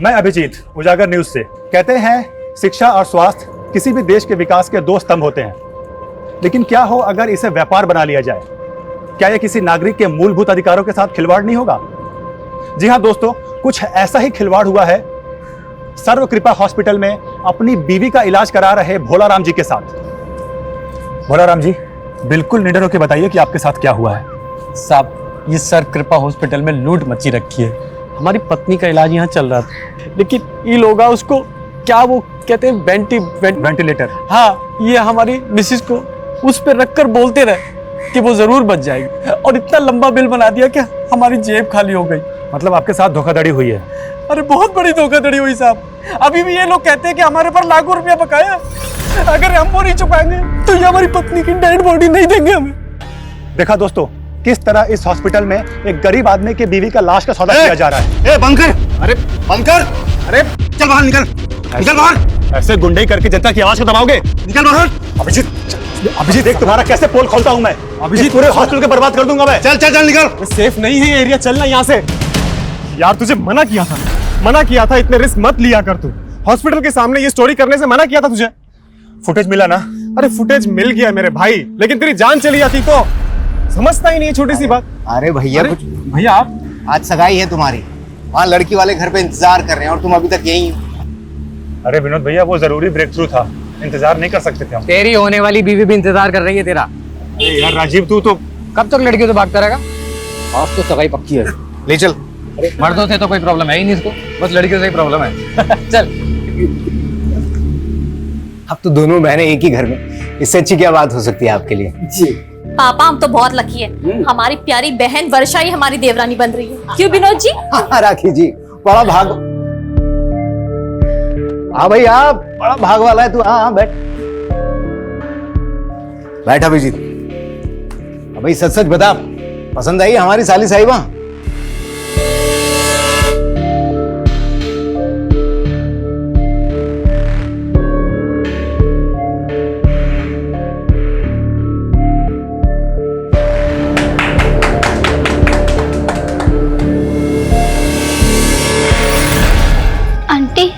मैं अभिजीत, उजागर न्यूज से। कहते हैं शिक्षा और स्वास्थ्य किसी भी देश के विकास के दो स्तंभ होते हैं, लेकिन क्या हो अगर इसे व्यापार बना लिया जाए? क्या यह किसी नागरिक के मूलभूत अधिकारों के साथ खिलवाड़ नहीं होगा? जी हाँ दोस्तों, कुछ ऐसा ही खिलवाड़ हुआ है सर्व कृपा हॉस्पिटल में अपनी बीवी का इलाज करा रहे भोलाराम जी के साथ। भोलाराम जी, बिल्कुल निडर होकर बताइए कि आपके साथ क्या हुआ है। साहब, ये सर्व कृपा हॉस्पिटल में लूट मची रखी है। हमारी पत्नी का इलाज यहाँ चल रहा था, लेकिन ये लोग उसको क्या वो कहते हैं वेंटिलेटर। हाँ, ये हमारी मिसिस को उस पर रखकर बोलते रहे कि वो जरूर बच जाएगी, और इतना लंबा बिल बना दिया कि हमारी जेब खाली हो गई। मतलब आपके साथ धोखाधड़ी हुई है? अरे बहुत बड़ी धोखाधड़ी हुई साहब। अभी भी ये लोग कहते हैं कि हमारे पर लाखों रुपया बकाया है, अगर हम वो नहीं चुकाएंगे तो ये हमारी पत्नी की डेड बॉडी नहीं देंगे हमें। देखा दोस्तों, किस तरह इस हॉस्पिटल में एक गरीब आदमी की बीवी का लाश का सौदा किया जा रहा है। बंद कर! अरे बंद कर! अरे चल बाहर निकल! निकल बाहर! ऐसे गुंडे करके जनता की आवाज को दबाओगे? निकल बाहर! अभिजीत देख तुम्हारा कैसे पोल खोलता हूं मैं। अभिजीत पूरे हॉस्पिटल को बर्बाद कर दूंगा मैं। चल चल चल निकल! सेफ नहीं है ये एरिया, चलना यहाँ से। यार तुझे मना किया था, इतने रिस्क मत लिया कर तू। हॉस्पिटल के सामने ये स्टोरी करने से मना किया था तुझे। फुटेज मिला ना? अरे फुटेज मिल गया मेरे भाई, लेकिन तेरी जान चली जाती तो। समझता ही नहीं है छोटी सी बात। अरे भैया कुछ भैया आप आज सगाई है तुम्हारी, वहाँ लड़की वाले घर पे इंतजार कर रहे हैं और तुम अभी तक यहीं हो। अरे विनोद भैया, वो जरूरी ब्रेक थ्रू था, इंतजार नहीं कर सकते थे हम। तेरी होने वाली बीवी भी इंतजार कर रही है तेरा। अरे यार राजीव, तू तो कब तक लड़कियों से भागता रहेगा? आज तो सगाई पक्की है। ले चल। मर्दों से तो कोई प्रॉब्लम है ही नहीं इसको, बस लड़कियों से ही प्रॉब्लम है। चल। अब तो दोनों बहनें एक ही घर में, इससे अच्छी क्या बात हो सकती है आपके लिए? जी पापा, हम तो बहुत लकी है, हमारी प्यारी बहन वर्षा ही हमारी देवरानी बन रही है। क्यों विनोद जी? हाँ राखी जी, बड़ा भाग। हाँ भाई, आप बड़ा भाग वाला है तू। हाँ बैठ बैठ अभिजीत। भाई सच सच बता, पसंद आई हमारी साली साहिबा? आंटी,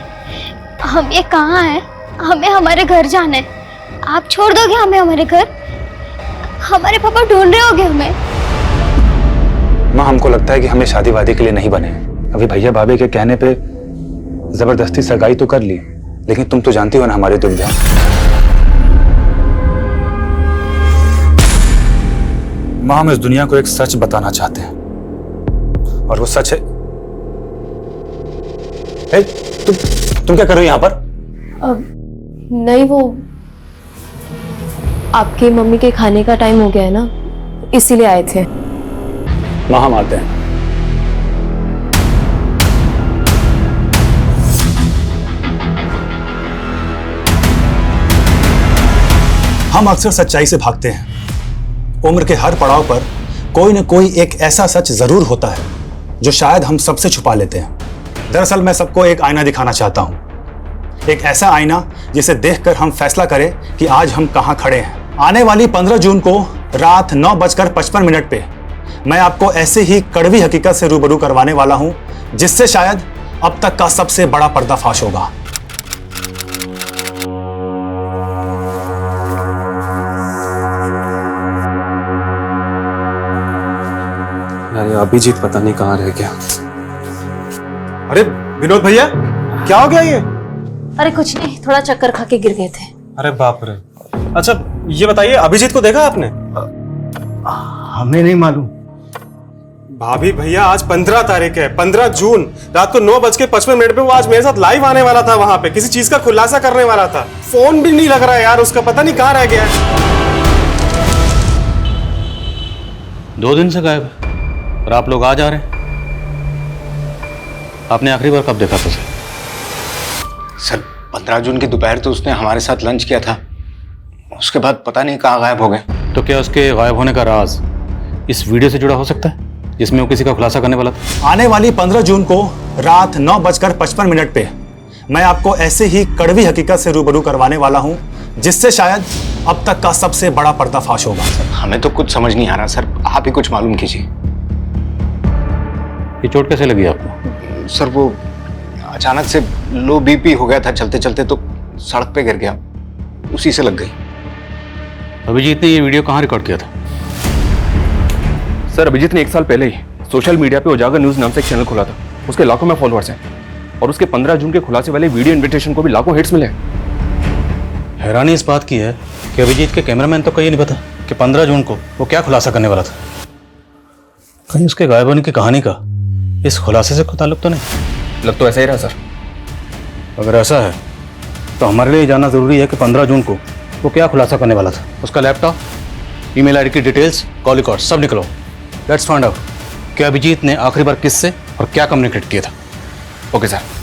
हम ये कहाँ हैं? हमें हमारे घर जाना है। आप छोड़ दोगे हमें हमारे घर? हमारे पापा ढूंढ रहे होंगे हमें। माँ, हमको लगता है कि हमें शादी वादी के लिए नहीं बने। अभी भैया भाभी के कहने पे जबरदस्ती सगाई तो कर ली, लेकिन तुम तो जानती हो ना हमारी दुविधा। माँ, हम इस दुनिया को एक सच बताना चाहते हैं, और वो सच है। ए, तुम क्या कर रहे हो यहाँ पर? नहीं, वो आपकी मम्मी के खाने का टाइम हो गया है ना, इसीलिए आए थे। माँ, हम आते हैं। हम अक्सर सच्चाई से भागते हैं। उम्र के हर पड़ाव पर कोई न कोई एक ऐसा सच जरूर होता है जो शायद हम सबसे छुपा लेते हैं। दरअसल मैं सबको एक आईना दिखाना चाहता हूं, एक ऐसा आईना जिसे देखकर हम फैसला करें कि आज हम कहां खड़े हैं। आने वाली 15 जून को रात 9:55 पे मैं आपको ऐसे ही कड़वी हकीकत से रूबरू करवाने वाला हूं, जिससे शायद अब तक का सबसे बड़ा पर्दाफाश होगा। अरे अभिजीत पता नहीं कहाँ रह गया। अरे विनोद भैया, क्या हो गया ये? अरे कुछ नहीं, थोड़ा चक्कर खा के गिर गए थे। अरे बाप रे। अच्छा ये बताइए, अभिजीत को देखा आपने? हमें नहीं मालूम। भाभी भैया, आज 15 तारीख है, 15 जून रात को 9:55 पे वो आज मेरे साथ लाइव आने वाला था, वहां पे किसी चीज का खुलासा करने वाला था। फोन भी नहीं लग रहा है यार उसका, पता नहीं कहाँ रह गया है। 2 दिन से गायब है और आप लोग आज आ रहे हैं। आपने आखिरी बार कब देखा था सर? 15 जून की दोपहर तो उसने हमारे साथ लंच किया था, उसके बाद पता नहीं कहाँ गायब हो गए। तो क्या उसके गायब होने का राज इस वीडियो से जुड़ा हो सकता है जिसमें वो किसी का खुलासा करने वाला था? आने वाली 15 जून को रात 9:55 पे मैं आपको ऐसे ही कड़वी हकीकत से रूबरू करवाने वाला हूं, जिससे शायद अब तक का सबसे बड़ा पर्दाफाश होगा। हमें तो कुछ समझ नहीं आ रहा सर, आप ही कुछ मालूम कीजिए। ये चोट कैसे लगी आपको? सर वो अचानक से लो बीपी हो गया था चलते चलते, तो सड़क पे गिर गया, उसी से लग गई। अभिजीत ने ये वीडियो कहाँ रिकॉर्ड किया था? सर अभिजीत ने 1 साल पहले ही सोशल मीडिया पे उजागर न्यूज नाम से एक चैनल खोला था। उसके लाखों में फॉलोअर्स हैं और उसके 15 जून के खुलासे वाले वीडियो इनविटेशन को भी लाखों हिट्स मिले। हैरानी इस बात की है कि अभिजीत के कैमरामैन तो कहीं नहीं पता कि 15 जून को वो क्या खुलासा करने वाला था। कहीं उसके गायब होने की कहानी का इस खुलासे से कोई ताल्लुक तो नहीं? लग तो ऐसा ही रहा सर। अगर ऐसा है तो हमारे लिए जानना जरूरी है कि 15 जून को वो क्या खुलासा करने वाला था। उसका लैपटॉप, ईमेल आईडी की डिटेल्स, कॉल रिकॉर्ड सब निकलो। लेट्स फाइंड आउट कि अभिजीत ने आखिरी बार किससे और क्या कम्युनिकेट किया था। Okay sir.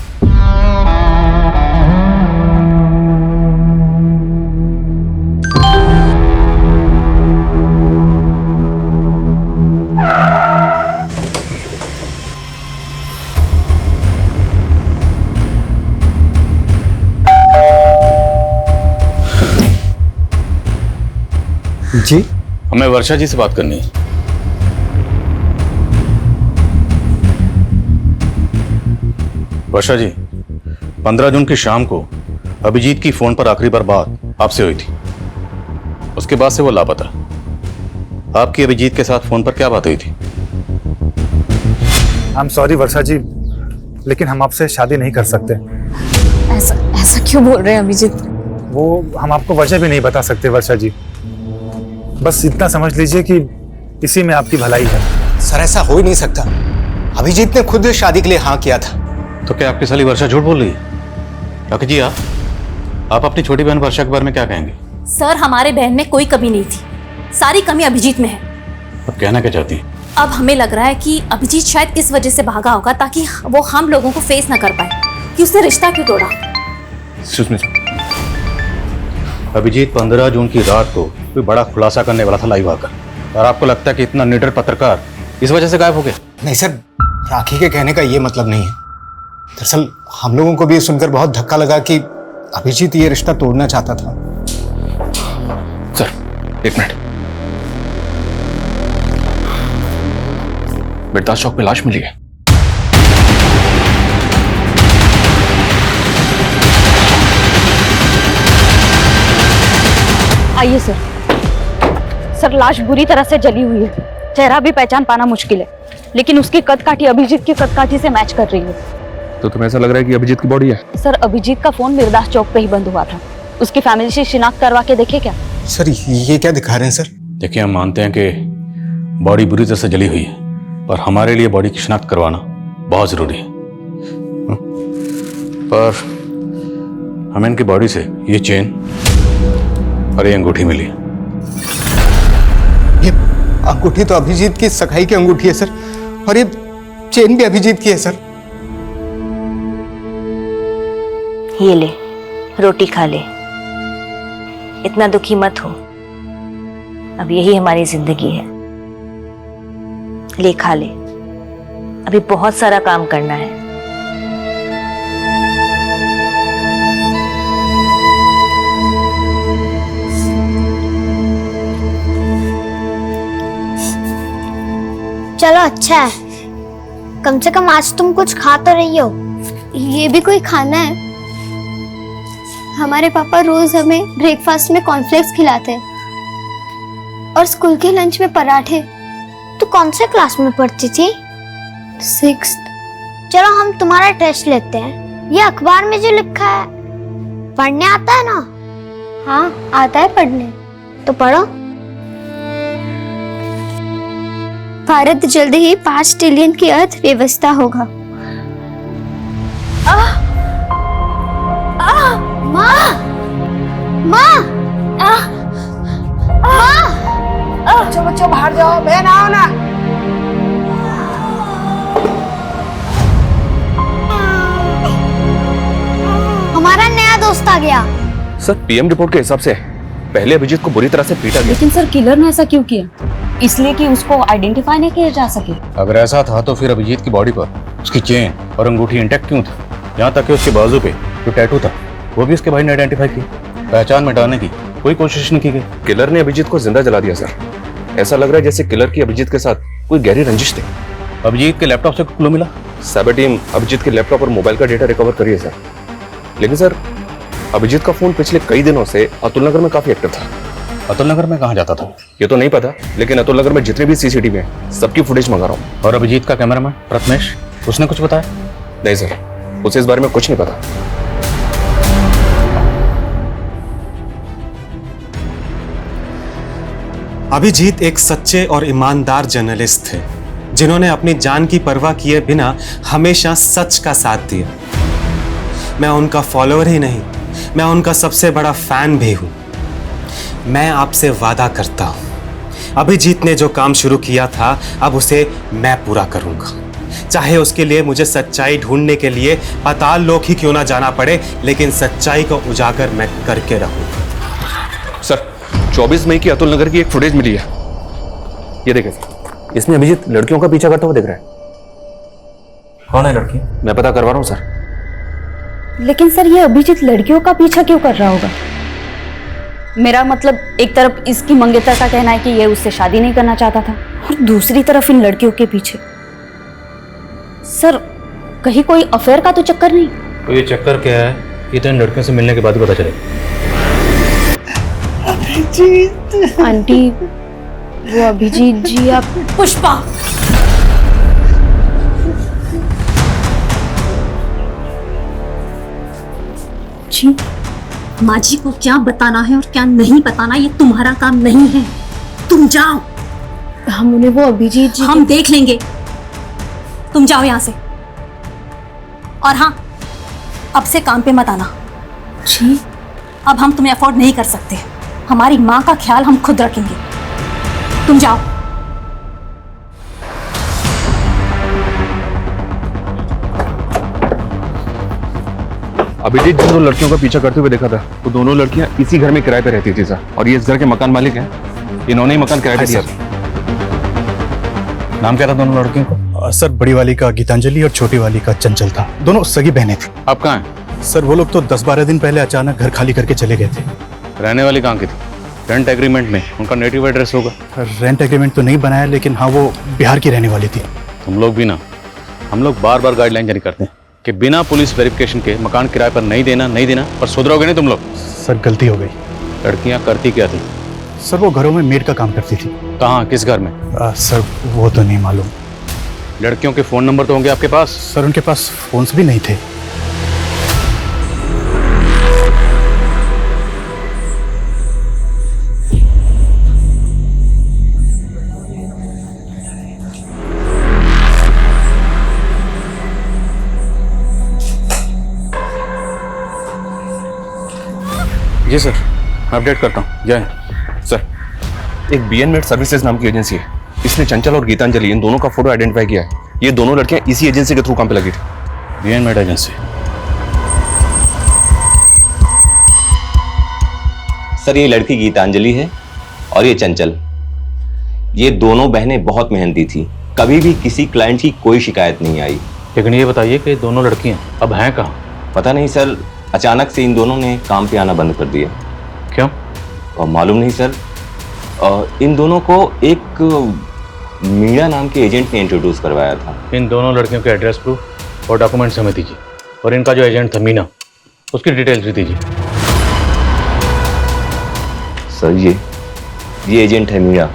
जी, हमें वर्षा जी से बात करनी है। वर्षा जी, 15 जून की शाम को अभिजीत की फोन पर आखिरी बार बात आपसे हुई थी। उसके बाद से वो लापता। आपकी अभिजीत के साथ फोन पर क्या बात हुई थी? आई एम सॉरी वर्षा जी, लेकिन हम आपसे शादी नहीं कर सकते। ऐसा क्यों बोल रहे हैं अभिजीत? वो हम आपको वजह भी नहीं बता सकते वर्षा जी। बस इतना समझ लीजिए कि इसी में आपकी भलाई है। सर ऐसा हो ही नहीं सकता, अभिजीत ने खुद शादी के लिए हाँ किया था। तो क्या आपकी साली वर्षा झूठ बोल रही है? काकी जी, आप अपनी छोटी बहन वर्षा के बारे में क्या कहेंगे? सर हमारे बहन में कोई कमी नहीं थी, सारी कमी अभिजीत में है। अब कहना क्या चाहती हैं? अब हमें लग रहा है कि अभिजीत शायद इस वजह से भागा होगा ताकि वो हम लोगों को फेस ना कर पाए कि उसने रिश्ता क्यों तोड़ा। अभिजीत 15 जून की रात को कोई बड़ा खुलासा करने वाला था लाइव आकर, और आपको लगता है कि इतना निडर पत्रकार इस वजह से गायब हो गया? नहीं सर, राखी के कहने का ये मतलब नहीं है। दरअसल हम लोगों को भी सुनकर बहुत धक्का लगा कि अभिजीत ये रिश्ता तोड़ना चाहता था। सर 1 मिनट, बिरदास चौक पे लाश मिली है। आइए सर। सर लाश बुरी तरह से जली हुई है, चेहरा भी पहचान पाना मुश्किल है, लेकिन उसकी कदकाठी अभिजीत की कदकाठी से मैच कर रही है। तो तुम्हें ऐसा लग रहा है कि अभिजीत की बॉडी है? सर अभिजीत का फोन बिरदास चौक पे ही बंद हुआ था, उसकी फैमिली से शिनाख्त करवा के देखे क्या? सर ये क्या दिखा रहे हैं सर? देखिए, हम मानते हैं कि बॉडी बुरी तरह से जली हुई है, पर हमारे लिए बॉडी की शिनाख्त करवाना बहुत जरूरी है। पर हमें इनकी बॉडी से ये चेन और ये अंगूठी मिली है। ये अंगूठी तो अभिजीत की सगाई की अंगूठी है सर, और ये चेन भी अभिजीत की है सर। ये ले, रोटी खा ले, इतना दुखी मत हो, अब यही हमारी जिंदगी है। ले खा ले, अभी बहुत सारा काम करना है। चलो अच्छा है, कम से कम आज तुम कुछ खा तो रही हो। ये भी कोई खाना है? हमारे पापा रोज हमें ब्रेकफास्ट में कॉर्नफ्लेक्स खिलाते हैं और स्कूल के लंच में पराठे। तू कौन से क्लास में पढ़ती थी? 6th। चलो हम तुम्हारा टेस्ट लेते हैं। ये अखबार में जो लिखा है पढ़ने आता है ना? हाँ आता है पढ़ने। तो पढ़ो। भारत जल्द ही 5 ट्रिलियन की अर्थव्यवस्था होगा। माँ, माँ, बच्चों बच्चों बाहर जाओ, बहन आओ ना। हमारा नया दोस्त आ गया। सर पीएम रिपोर्ट के हिसाब से पहले अभिजीत को बुरी तरह से पीटा गया। लेकिन सर किलर ने ऐसा क्यों किया? इसलिए कि उसको आइडेंटिफाई नहीं किया जा सके। अगर ऐसा था तो फिर अभिजीत की बॉडी पर उसकी चेन और अंगूठी इंटैक्ट क्यों थी? यहाँ तक कि उसके बाजू पे जो टैटू था वो भी उसके भाई ने आइडेंटिफाई किया। पहचान मिटाने की कोई कोशिश नहीं की गई। किलर ने अभिजीत को जिंदा जला दिया सर। ऐसा लग रहा है जैसे किलर की अभिजीत के साथ कोई गहरी रंजिश थी। अभिजीत के लैपटॉप से क्लू मिला? साइबर टीम अभिजीत के लैपटॉप और मोबाइल का डेटा रिकवर करी है सर। लेकिन सर अभिजीत का फोन पिछले कई दिनों से अतुल नगर में काफी एक्टिव था। अतुल नगर में कहाँ जाता था? ये तो नहीं पता, लेकिन अतुल नगर में जितने भी सीसीटीवी हैं सबकी फुटेज मंगा रहा हूँ। और अभिजीत का कैमरामैन प्रथमेश, उसने कुछ बताया? नहीं सर, उसे इस बारे में कुछ नहीं पता। अभिजीत एक सच्चे और ईमानदार जर्नलिस्ट थे जिन्होंने अपनी जान की परवाह किए बिना हमेशा सच का साथ दिया। मैं उनका फॉलोअर ही नहीं, मैं उनका सबसे बड़ा फैन भी हूं। मैं आपसे वादा करता हूं, अभिजीत ने जो काम शुरू किया था अब उसे मैं पूरा करूंगा, चाहे उसके लिए मुझे सच्चाई ढूंढने के लिए पाताल लोक ही क्यों ना जाना पड़े, लेकिन सच्चाई को उजागर मैं करके रहूंगा। सर 24 मई की अतुल नगर की एक फुटेज मिली है, ये देखें सर। इसमें अभिजीत लड़कियों का पीछा करता हुआ दिख रहा है। कौन है लड़की? मैं पता करवा रहा हूँ सर। लेकिन सर ये अभिजीत लड़कियों का पीछा क्यों कर रहा होगा? मेरा मतलब एक तरफ इसकी मंगेतर का कहना है कि ये उससे शादी नहीं करना चाहता था और दूसरी तरफ इन लड़कियों के पीछे। सर कहीं कोई अफेयर का तो चक्कर नहीं? तो ये चक्कर क्या है ये तो इन लड़कियों से मिलने के बाद ही पता चलेगा। आंटी वो अभिजीत जी आप। पुष्पा, जी माँ जी को क्या बताना है और क्या नहीं बताना ये तुम्हारा काम नहीं है। तुम जाओ। हम उन्हें वो अभिजीत जी हम देख लेंगे, तुम जाओ यहाँ से। और हाँ, अब से काम पे मत आना। जी अब हम तुम्हें अफोर्ड नहीं कर सकते। हमारी माँ का ख्याल हम खुद रखेंगे। तुम जाओ। अभिजीत जिन दो लड़कियों का पीछा करते हुए देखा था वो दोनों लड़कियां इसी घर में किराए पे रहती थी सर, और ये इस घर के मकान मालिक हैं। इन्होंने ही मकान किराए पे दिया। नाम क्या था दोनों लड़कियों का? सर बड़ी वाली का गीतांजलि और छोटी वाली का चंचल था। दोनों सगी बहनें थी। आप कहाँ हैं? सर वो लोग तो 10-12 दिन पहले अचानक घर खाली करके चले गए थे। रहने वाली कहाँ की थी? रेंट एग्रीमेंट में उनका नेटिव एड्रेस होगा। रेंट एग्रीमेंट तो नहीं बनाया, लेकिन हाँ वो बिहार की रहने वाली थी। तुम लोग भी ना, हम लोग बार बार गाइडलाइन जारी करते हैं कि बिना पुलिस वेरिफिकेशन के मकान किराए पर नहीं देना, पर सुधरोगे नहीं तुम लोग। सर गलती हो गई। लड़कियां करती क्या थी? सर वो घरों में मेड का काम करती थी। कहाँ, किस घर में? सर वो तो नहीं मालूम। लड़कियों के फोन नंबर तो होंगे आपके पास? सर उनके पास फोन्स भी नहीं थे। जी सर, मैं अपडेट करता हूँ। जय सर, एक बीएन मेड सर्विसेज नाम की एजेंसी है, इसने चंचल और गीतांजलि इन दोनों का फोटो आइडेंटिफाई किया है। ये दोनों लड़कियां इसी एजेंसी के थ्रू काम पे लगी थी। BN made agency? सर ये लड़की गीतांजलि है और ये चंचल। ये दोनों बहनें बहुत मेहनती थी, कभी भी किसी क्लाइंट की कोई शिकायत नहीं आई। लेकिन ये बताइए कि दोनों लड़कियां अब हैं कहाँ? पता नहीं सर, अचानक से इन दोनों ने काम पे आना बंद कर दिया। क्यों? और मालूम नहीं सर। इन दोनों को एक मीणा नाम के एजेंट ने इंट्रोड्यूस करवाया था। इन दोनों लड़कियों के एड्रेस प्रूफ और डॉक्यूमेंट्स हमें दीजिए, और इनका जो एजेंट था मीना, उसकी डिटेल्स भी दीजिए। सर ये एजेंट है मीणा।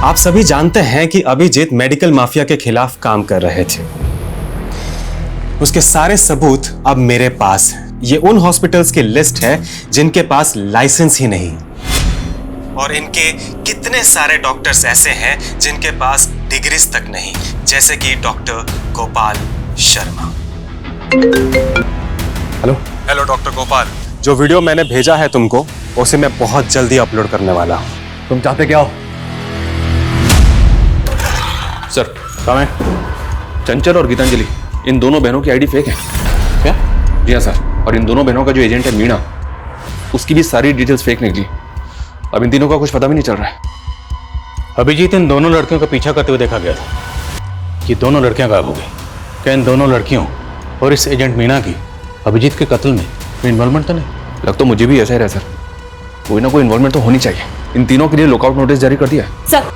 आप सभी जानते हैं कि अभिजीत मेडिकल माफिया के खिलाफ काम कर रहे थे। उसके सारे सबूत अब मेरे पास हैं। ये उन हॉस्पिटल्स की लिस्ट है जिनके पास लाइसेंस ही नहीं, और इनके कितने सारे डॉक्टर्स ऐसे हैं जिनके पास डिग्रीज तक नहीं, जैसे कि doctor Gopal Sharma. Hello doctor Gopal, जो वीडियो मैंने भेजा है तुमको, उसे मैं बहुत जल्दी अपलोड करने वाला हूँ। तुम चाहते क्या हो? सर कहाँ है? चंचल और गीतांजलि इन दोनों बहनों की आईडी फेक है। क्या? जी हाँ सर, और इन दोनों बहनों का जो एजेंट है मीणा, उसकी भी सारी डिटेल्स फेक निकली। अब इन तीनों का कुछ पता भी नहीं चल रहा है। अभिजीत इन दोनों लड़कियों का पीछा करते हुए देखा गया था। ये दोनों लड़कियां गायब हो गई। क्या इन दोनों लड़कियों और इस एजेंट मीणा की अभिजीत के कत्ल में इन्वॉल्वमेंट तो नहीं? लग तो मुझे भी ऐसा ही रहा सर, कोई ना कोई इन्वॉल्वमेंट तो होनी चाहिए। इन तीनों के लिए लुकआउट नोटिस जारी कर दिया है। सर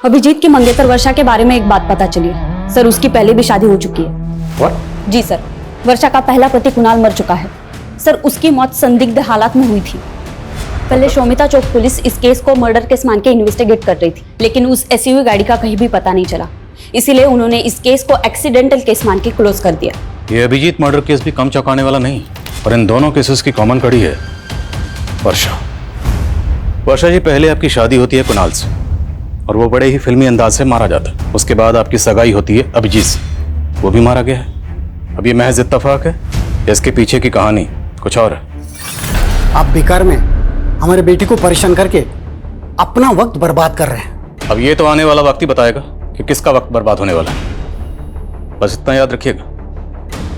अभिजीत की मंगेतर वर्षा के बारे में एक बात पता चली है सर, उसकी पहले भी शादी हो चुकी है। What? जी सर, वर्षा का पहला पति कुणाल मर चुका है सर। उसकी मौत संदिग्ध हालात में हुई थी। पहले शोमिता चौक पुलिस इस केस को मर्डर केस मान के इन्वेस्टिगेट कर रही थी, लेकिन उस एसयूवी गाड़ी का कहीं भी पता नहीं चला, इसीलिए उन्होंने इस केस को एक्सीडेंटल केस मान के क्लोज कर दिया। ये अभिजीत मर्डर केस भी कम चौंकाने वाला नहीं, और इन दोनों केसेस की कॉमन कड़ी है वर्षा। वर्षा जी, पहले आपकी शादी होती है कुणाल से और वो बड़े ही फिल्मी अंदाज से मारा जाता है। उसके बाद आपकी सगाई होती है अभिजीत से, वो भी मारा गया है। अब ये महज इत्तेफाक है, इसके पीछे की कहानी कुछ और है। आप बेकार में हमारे बेटी को परेशान करके अपना वक्त बर्बाद कर रहे हैं। अब ये तो आने वाला वक्त ही बताएगा कि किसका वक्त बर्बाद होने वाला है। बस इतना याद रखिएगा,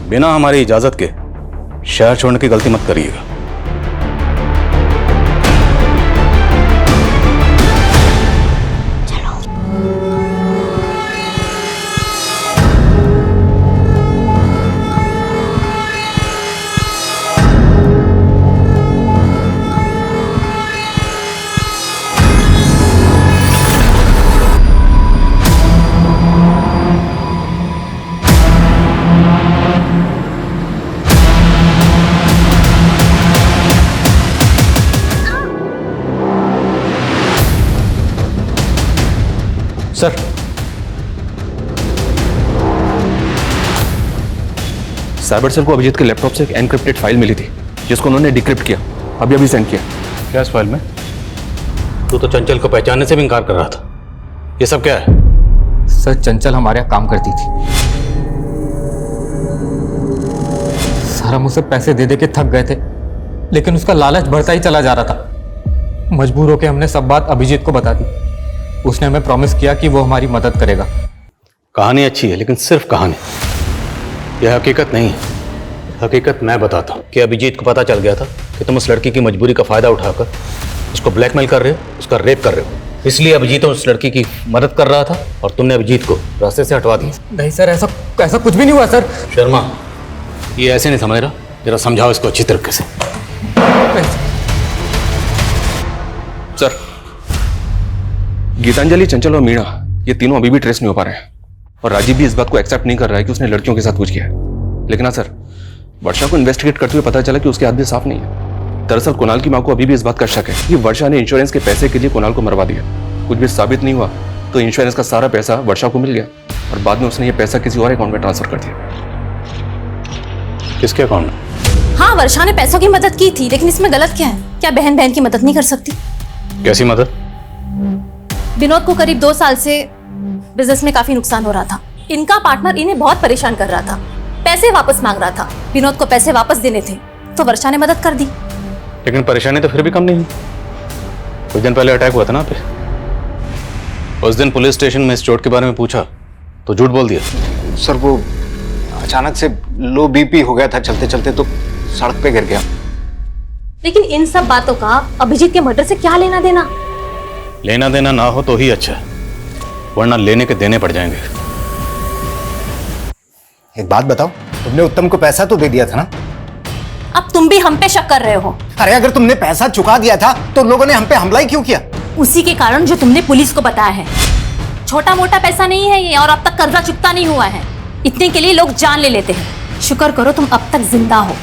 बिना हमारी इजाजत के शहर छोड़ने की गलती मत करिएगा। सर, साइबर सेल को अभिजीत के लैपटॉप से एक एनक्रिप्टेड फाइल मिली थी जिसको उन्होंने डिक्रिप्ट किया, अभी सेंड किया। क्या इस फाइल में? तू तो चंचल को पहचानने से भी इनकार कर रहा था, ये सब क्या है? सर, चंचल हमारे यहाँ काम करती थी सर। हम उसे पैसे दे दे के थक गए थे, लेकिन उसका लालच बढ़ता ही चला जा रहा था। मजबूर होकर हमने सब बात अभिजीत को बता दी। उसने हमें प्रॉमिस किया कि वो हमारी मदद करेगा। कहानी अच्छी है, लेकिन सिर्फ कहानी, यह हकीकत नहीं है। हकीकत मैं बताता हूँ कि अभिजीत को पता चल गया था कि तुम उस लड़की की मजबूरी का फायदा उठाकर उसको ब्लैकमेल कर रहे हो, उसका रेप कर रहे हो। इसलिए अभिजीत उस लड़की की मदद कर रहा था और तुमने अभिजीत को रास्ते से हटवा दिया। नहीं सर, ऐसा कुछ भी नहीं हुआ सर। शर्मा, ये ऐसे नहीं समझ रहा, जरा समझाओ इसको अच्छी तरीके से। सर, गीतांजलि, चंचल और मीणा ये तीनों अभी भी ट्रेस नहीं हो पा रहे हैं, और राजीव भी इस बात को एक्सेप्ट नहीं कर रहा है कि उसने लड़कियों के साथ कुछ किया है। लेकिन हाँ सर, वर्षा को इन्वेस्टिगेट करते हुए पता चला कि उसके हाथ भी साफ नहीं है। दरअसल कुणाल की मां को अभी भी इस बात का शक है कि वर्षा ने इंश्योरेंस के पैसे के लिए कुणाल को मरवा दिया। कुछ भी साबित नहीं हुआ तो इंश्योरेंस का सारा पैसा वर्षा को मिल गया, और बाद में उसने ये पैसा किसी और अकाउंट में ट्रांसफर कर दिया। किसके अकाउंट में? हाँ, वर्षा ने पैसों की मदद की थी, लेकिन इसमें गलत क्या है? क्या बहन बहन की मदद नहीं कर सकती? कैसी मदद? विनोद को करीब 2 साल से बिजनेस में काफी नुकसान हो रहा था। इनका पार्टनर इन्हें बहुत परेशान कर रहा था, पैसे वापस मांग रहा था। विनोद को पैसे वापस देने थे तो वर्षा ने मदद कर दी। लेकिन परेशानी तो फिर भी कम नहीं हुई। कुछ दिन पहले अटैक हुआ था ना पे। उस दिन पुलिस स्टेशन में इस चोट के बारे में पूछा तो झूठ बोल दिया। सर, वो अचानक से लो बीपी हो गया था, चलते चलते तो सड़क पे गिर गया। लेकिन इन सब बातों का अभिजीत के मर्डर से क्या लेना देना? लेना देना ना हो तो ही अच्छा है, वरना लेने के देने पड़ जाएंगे। एक बात बताओ, तुमने उत्तम को पैसा तो दे दिया था ना? अब तुम भी हम पे शक कर रहे हो। अरे अगर तुमने पैसा चुका दिया था तो लोगों ने हम पे हमला ही क्यों किया? उसी के कारण जो तुमने पुलिस को बताया है। छोटा मोटा पैसा नहीं है ये, और अब तक कर्जा चुकता नहीं हुआ है। इतने के लिए लोग जान ले लेते हैं। शुक्र करो तुम अब तक जिंदा हो।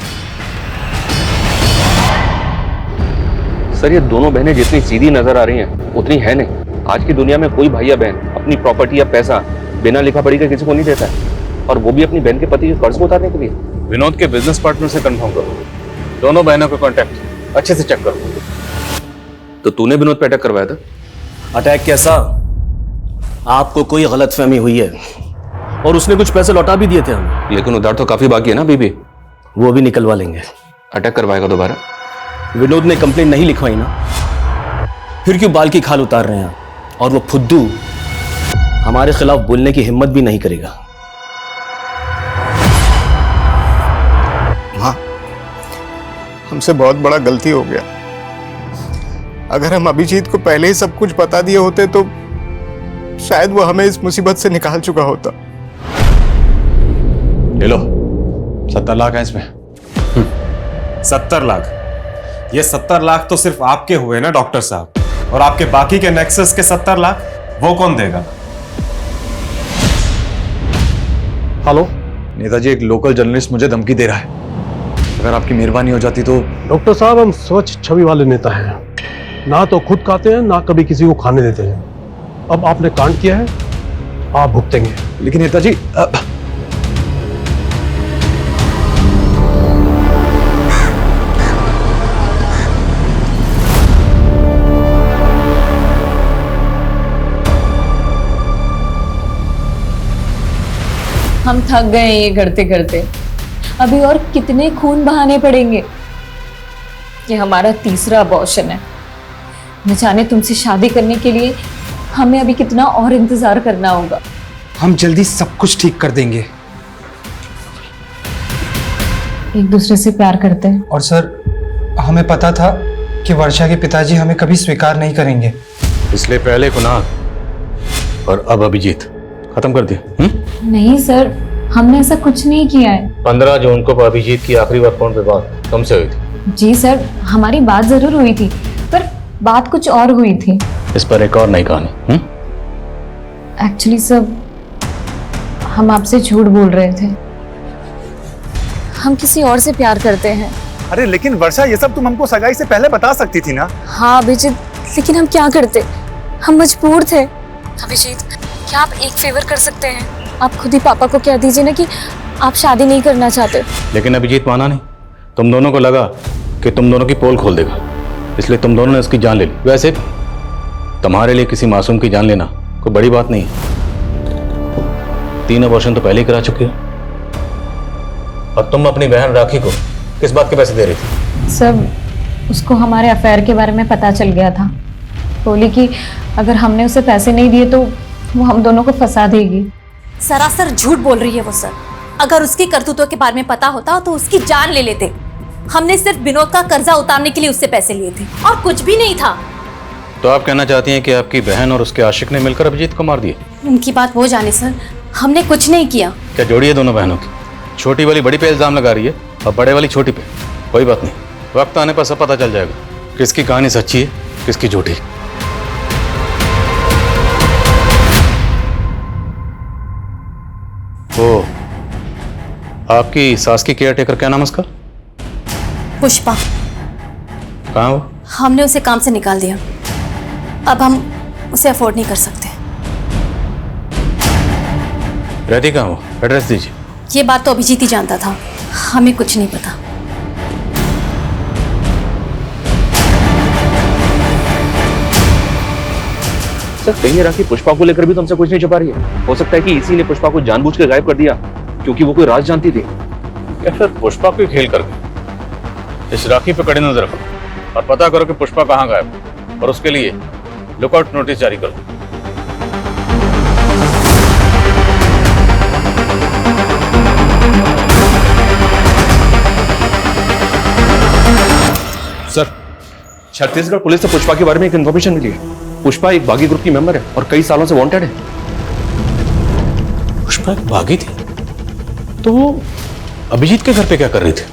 सर, ये दोनों बहनें जितनी सीधी नजर आ रही हैं उतनी है नहीं। आज की दुनिया में कोई भाई या बहन अपनी प्रॉपर्टी या पैसा बिना लिखा पढ़ी के किसी को नहीं देता है, और वो भी अपनी बहन के पति के कर्ज को उतारने के लिए। विनोद के बिजनेस पार्टनर से कंफर्म करो, दोनों बहनों का कांटेक्ट अच्छे से चेक करो। तो तूने विनोद पे अटैक करवाया था? अटैक कैसा? आपको कोई गलतफहमी हुई है, और उसने कुछ पैसे लौटा भी दिए थे हमें। लेकिन उधार तो काफी बाकी है ना बीबी। वो भी निकलवा लेंगे। अटैक करवाएगा दोबारा? विनोद ने कंप्लेन नहीं लिखवाई ना, फिर क्यों बाल की खाल उतार रहे हैं? और वो फुद्दू हमारे खिलाफ बोलने की हिम्मत भी नहीं करेगा। हाँ, हमसे बहुत बड़ा गलती हो गया। अगर हम अभिजीत को पहले ही सब कुछ बता दिए होते तो शायद वो हमें इस मुसीबत से निकाल चुका होता। ले लो, 70 लाख है इसमें। 70 लाख? ये 70 लाख तो सिर्फ आपके हुए ना डॉक्टर साहब, और आपके बाकी के नेक्सस के 70 लाख वो कौन देगा? हेलो नेताजी, एक लोकल जर्नलिस्ट मुझे धमकी दे रहा है। अगर आपकी मेहरबानी हो जाती तो। डॉक्टर साहब, हम स्वच्छ छवि वाले नेता हैं, ना तो खुद खाते हैं ना कभी किसी को खाने देते हैं। अब आपने कांड किया है, आप भुगतेंगे। लेकिन नेताजी हम थक गए हैं ये करते करते। अभी और कितने खून बहाने पड़ेंगे? ये हमारा तीसरा अबॉर्शन है। न जाने तुमसे शादी करने के लिए हमें अभी कितना और इंतजार करना होगा। हम जल्दी सब कुछ ठीक कर देंगे। एक दूसरे से प्यार करते हैं। और सर, हमें पता था कि वर्षा के पिताजी हमें कभी स्वीकार नहीं करेंगे, इसलिए पहले कुणाल और अब अभिजीत खत्म कर दिया। नहीं सर, हमने ऐसा कुछ नहीं किया है। 15 जून को अभिजीत की आखिरी बार फोन पे बात तुमसे हुई थी? जी सर, हमारी बात जरूर हुई थी, पर बात कुछ और हुई थी। इस पर एक और नई कहानी। एक्चुअली सर, हम आपसे झूठ बोल रहे थे। हम किसी और से प्यार करते हैं। अरे लेकिन वर्षा, ये सब तुम हमको सगाई से पहले बता सकती थी ना। हाँ अभिजीत, लेकिन हम क्या करते, हम मजबूर थे। अभिजीत, क्या आप एक फेवर कर सकते हैं? आप खुद ही पापा को कह दीजिए ना कि आप शादी नहीं करना चाहते। लेकिन अभिजीत माना नहीं। तुम दोनों को लगा कि तुम दोनों की पोल खोल देगा, इसलिए तुम दोनों ने उसकी जान ले ली। वैसे तुम्हारे लिए किसी मासूम की जान लेना कोई बड़ी बात नहीं है। 3 अबॉर्शन तो पहले ही करा चुके हो। और तुम अपनी बहन राखी को किस बात के पैसे दे रही थी? सब उसको हमारे अफेयर के बारे में पता चल गया था। बोली कि अगर हमने उसे पैसे नहीं दिए तो वो हम दोनों को फंसा देगी। सरासर झूठ बोल रही है वो सर। अगर उसकी करतूतों के बारे में पता होता तो उसकी जान ले लेते। हमने सिर्फ विनोद का कर्जा उतारने के लिए उससे पैसे लिए थे और कुछ भी नहीं था। तो आप कहना चाहती हैं कि आपकी बहन और उसके आशिक ने मिलकर अभिजीत को मार दिया? उनकी बात वो जाने सर, हमने कुछ नहीं किया। क्या जोड़ी है दोनों बहनों की? छोटी वाली बड़ी पे इल्जाम लगा रही है और बड़े वाली छोटी पे। कोई बात नहीं, वक्त आने पर सब पता चल जाएगा किसकी कहानी सच्ची है किसकी झूठी। ओ, आपकी सास की केयर टेकर क्या नाम है उसका? पुष्पा। कहाँ वो? हमने उसे काम से निकाल दिया। अब हम उसे अफोर्ड नहीं कर सकते। रहती कहाँ वो? एड्रेस दीजिए। ये बात तो अभिजीत ही जानता था, हमें कुछ नहीं पता। सर, कहीं राखी पुष्पा को लेकर भी तुमसे कुछ नहीं छुपा रही है? हो सकता है कि इसी ने पुष्पा को जानबूझ कर गायब कर दिया क्योंकि वो कोई राज जानती थी। या फिर पुष्पा को खेल कर गए। इस राखी पे कड़ी नजर रखो और पता करो कि पुष्पा कहाँ गायब है, और उसके लिए लुकआउट नोटिस जारी करो। सर, छत्तीसगढ़ पुलिस से पुष्पा के बारे में एक इन्फॉर्मेशन मिली है। पुष्पा एक बागी ग्रुप की मेंबर है और कई सालों से वांटेड है। पुष्पा एक बागी थी? तो वो अभिजीत के घर पे क्या कर रही थी?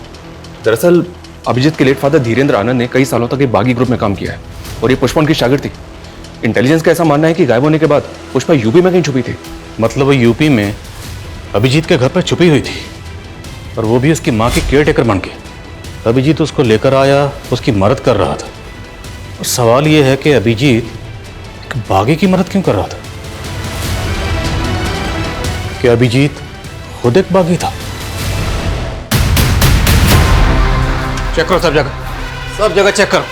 दरअसल अभिजीत के लेट फादर धीरेन्द्र आनंद ने कई सालों तक एक बागी ग्रुप में काम किया है और ये पुष्पा उनकी शागिर्द थी। इंटेलिजेंस का ऐसा मानना है कि गायब होने के बाद पुष्पा यूपी में कहीं छुपी थी। मतलब वो यूपी में अभिजीत के घर पर छुपी हुई थी, और वो भी उसकी माँ की केयर टेकर बन के। अभिजीत उसको लेकर आया, उसकी मदद कर रहा था। और सवाल ये है कि अभिजीत एक बागी की मदद क्यों कर रहा था? कि अभिजीत खुद एक बागी था? चेक करो सब जगह चेक करो।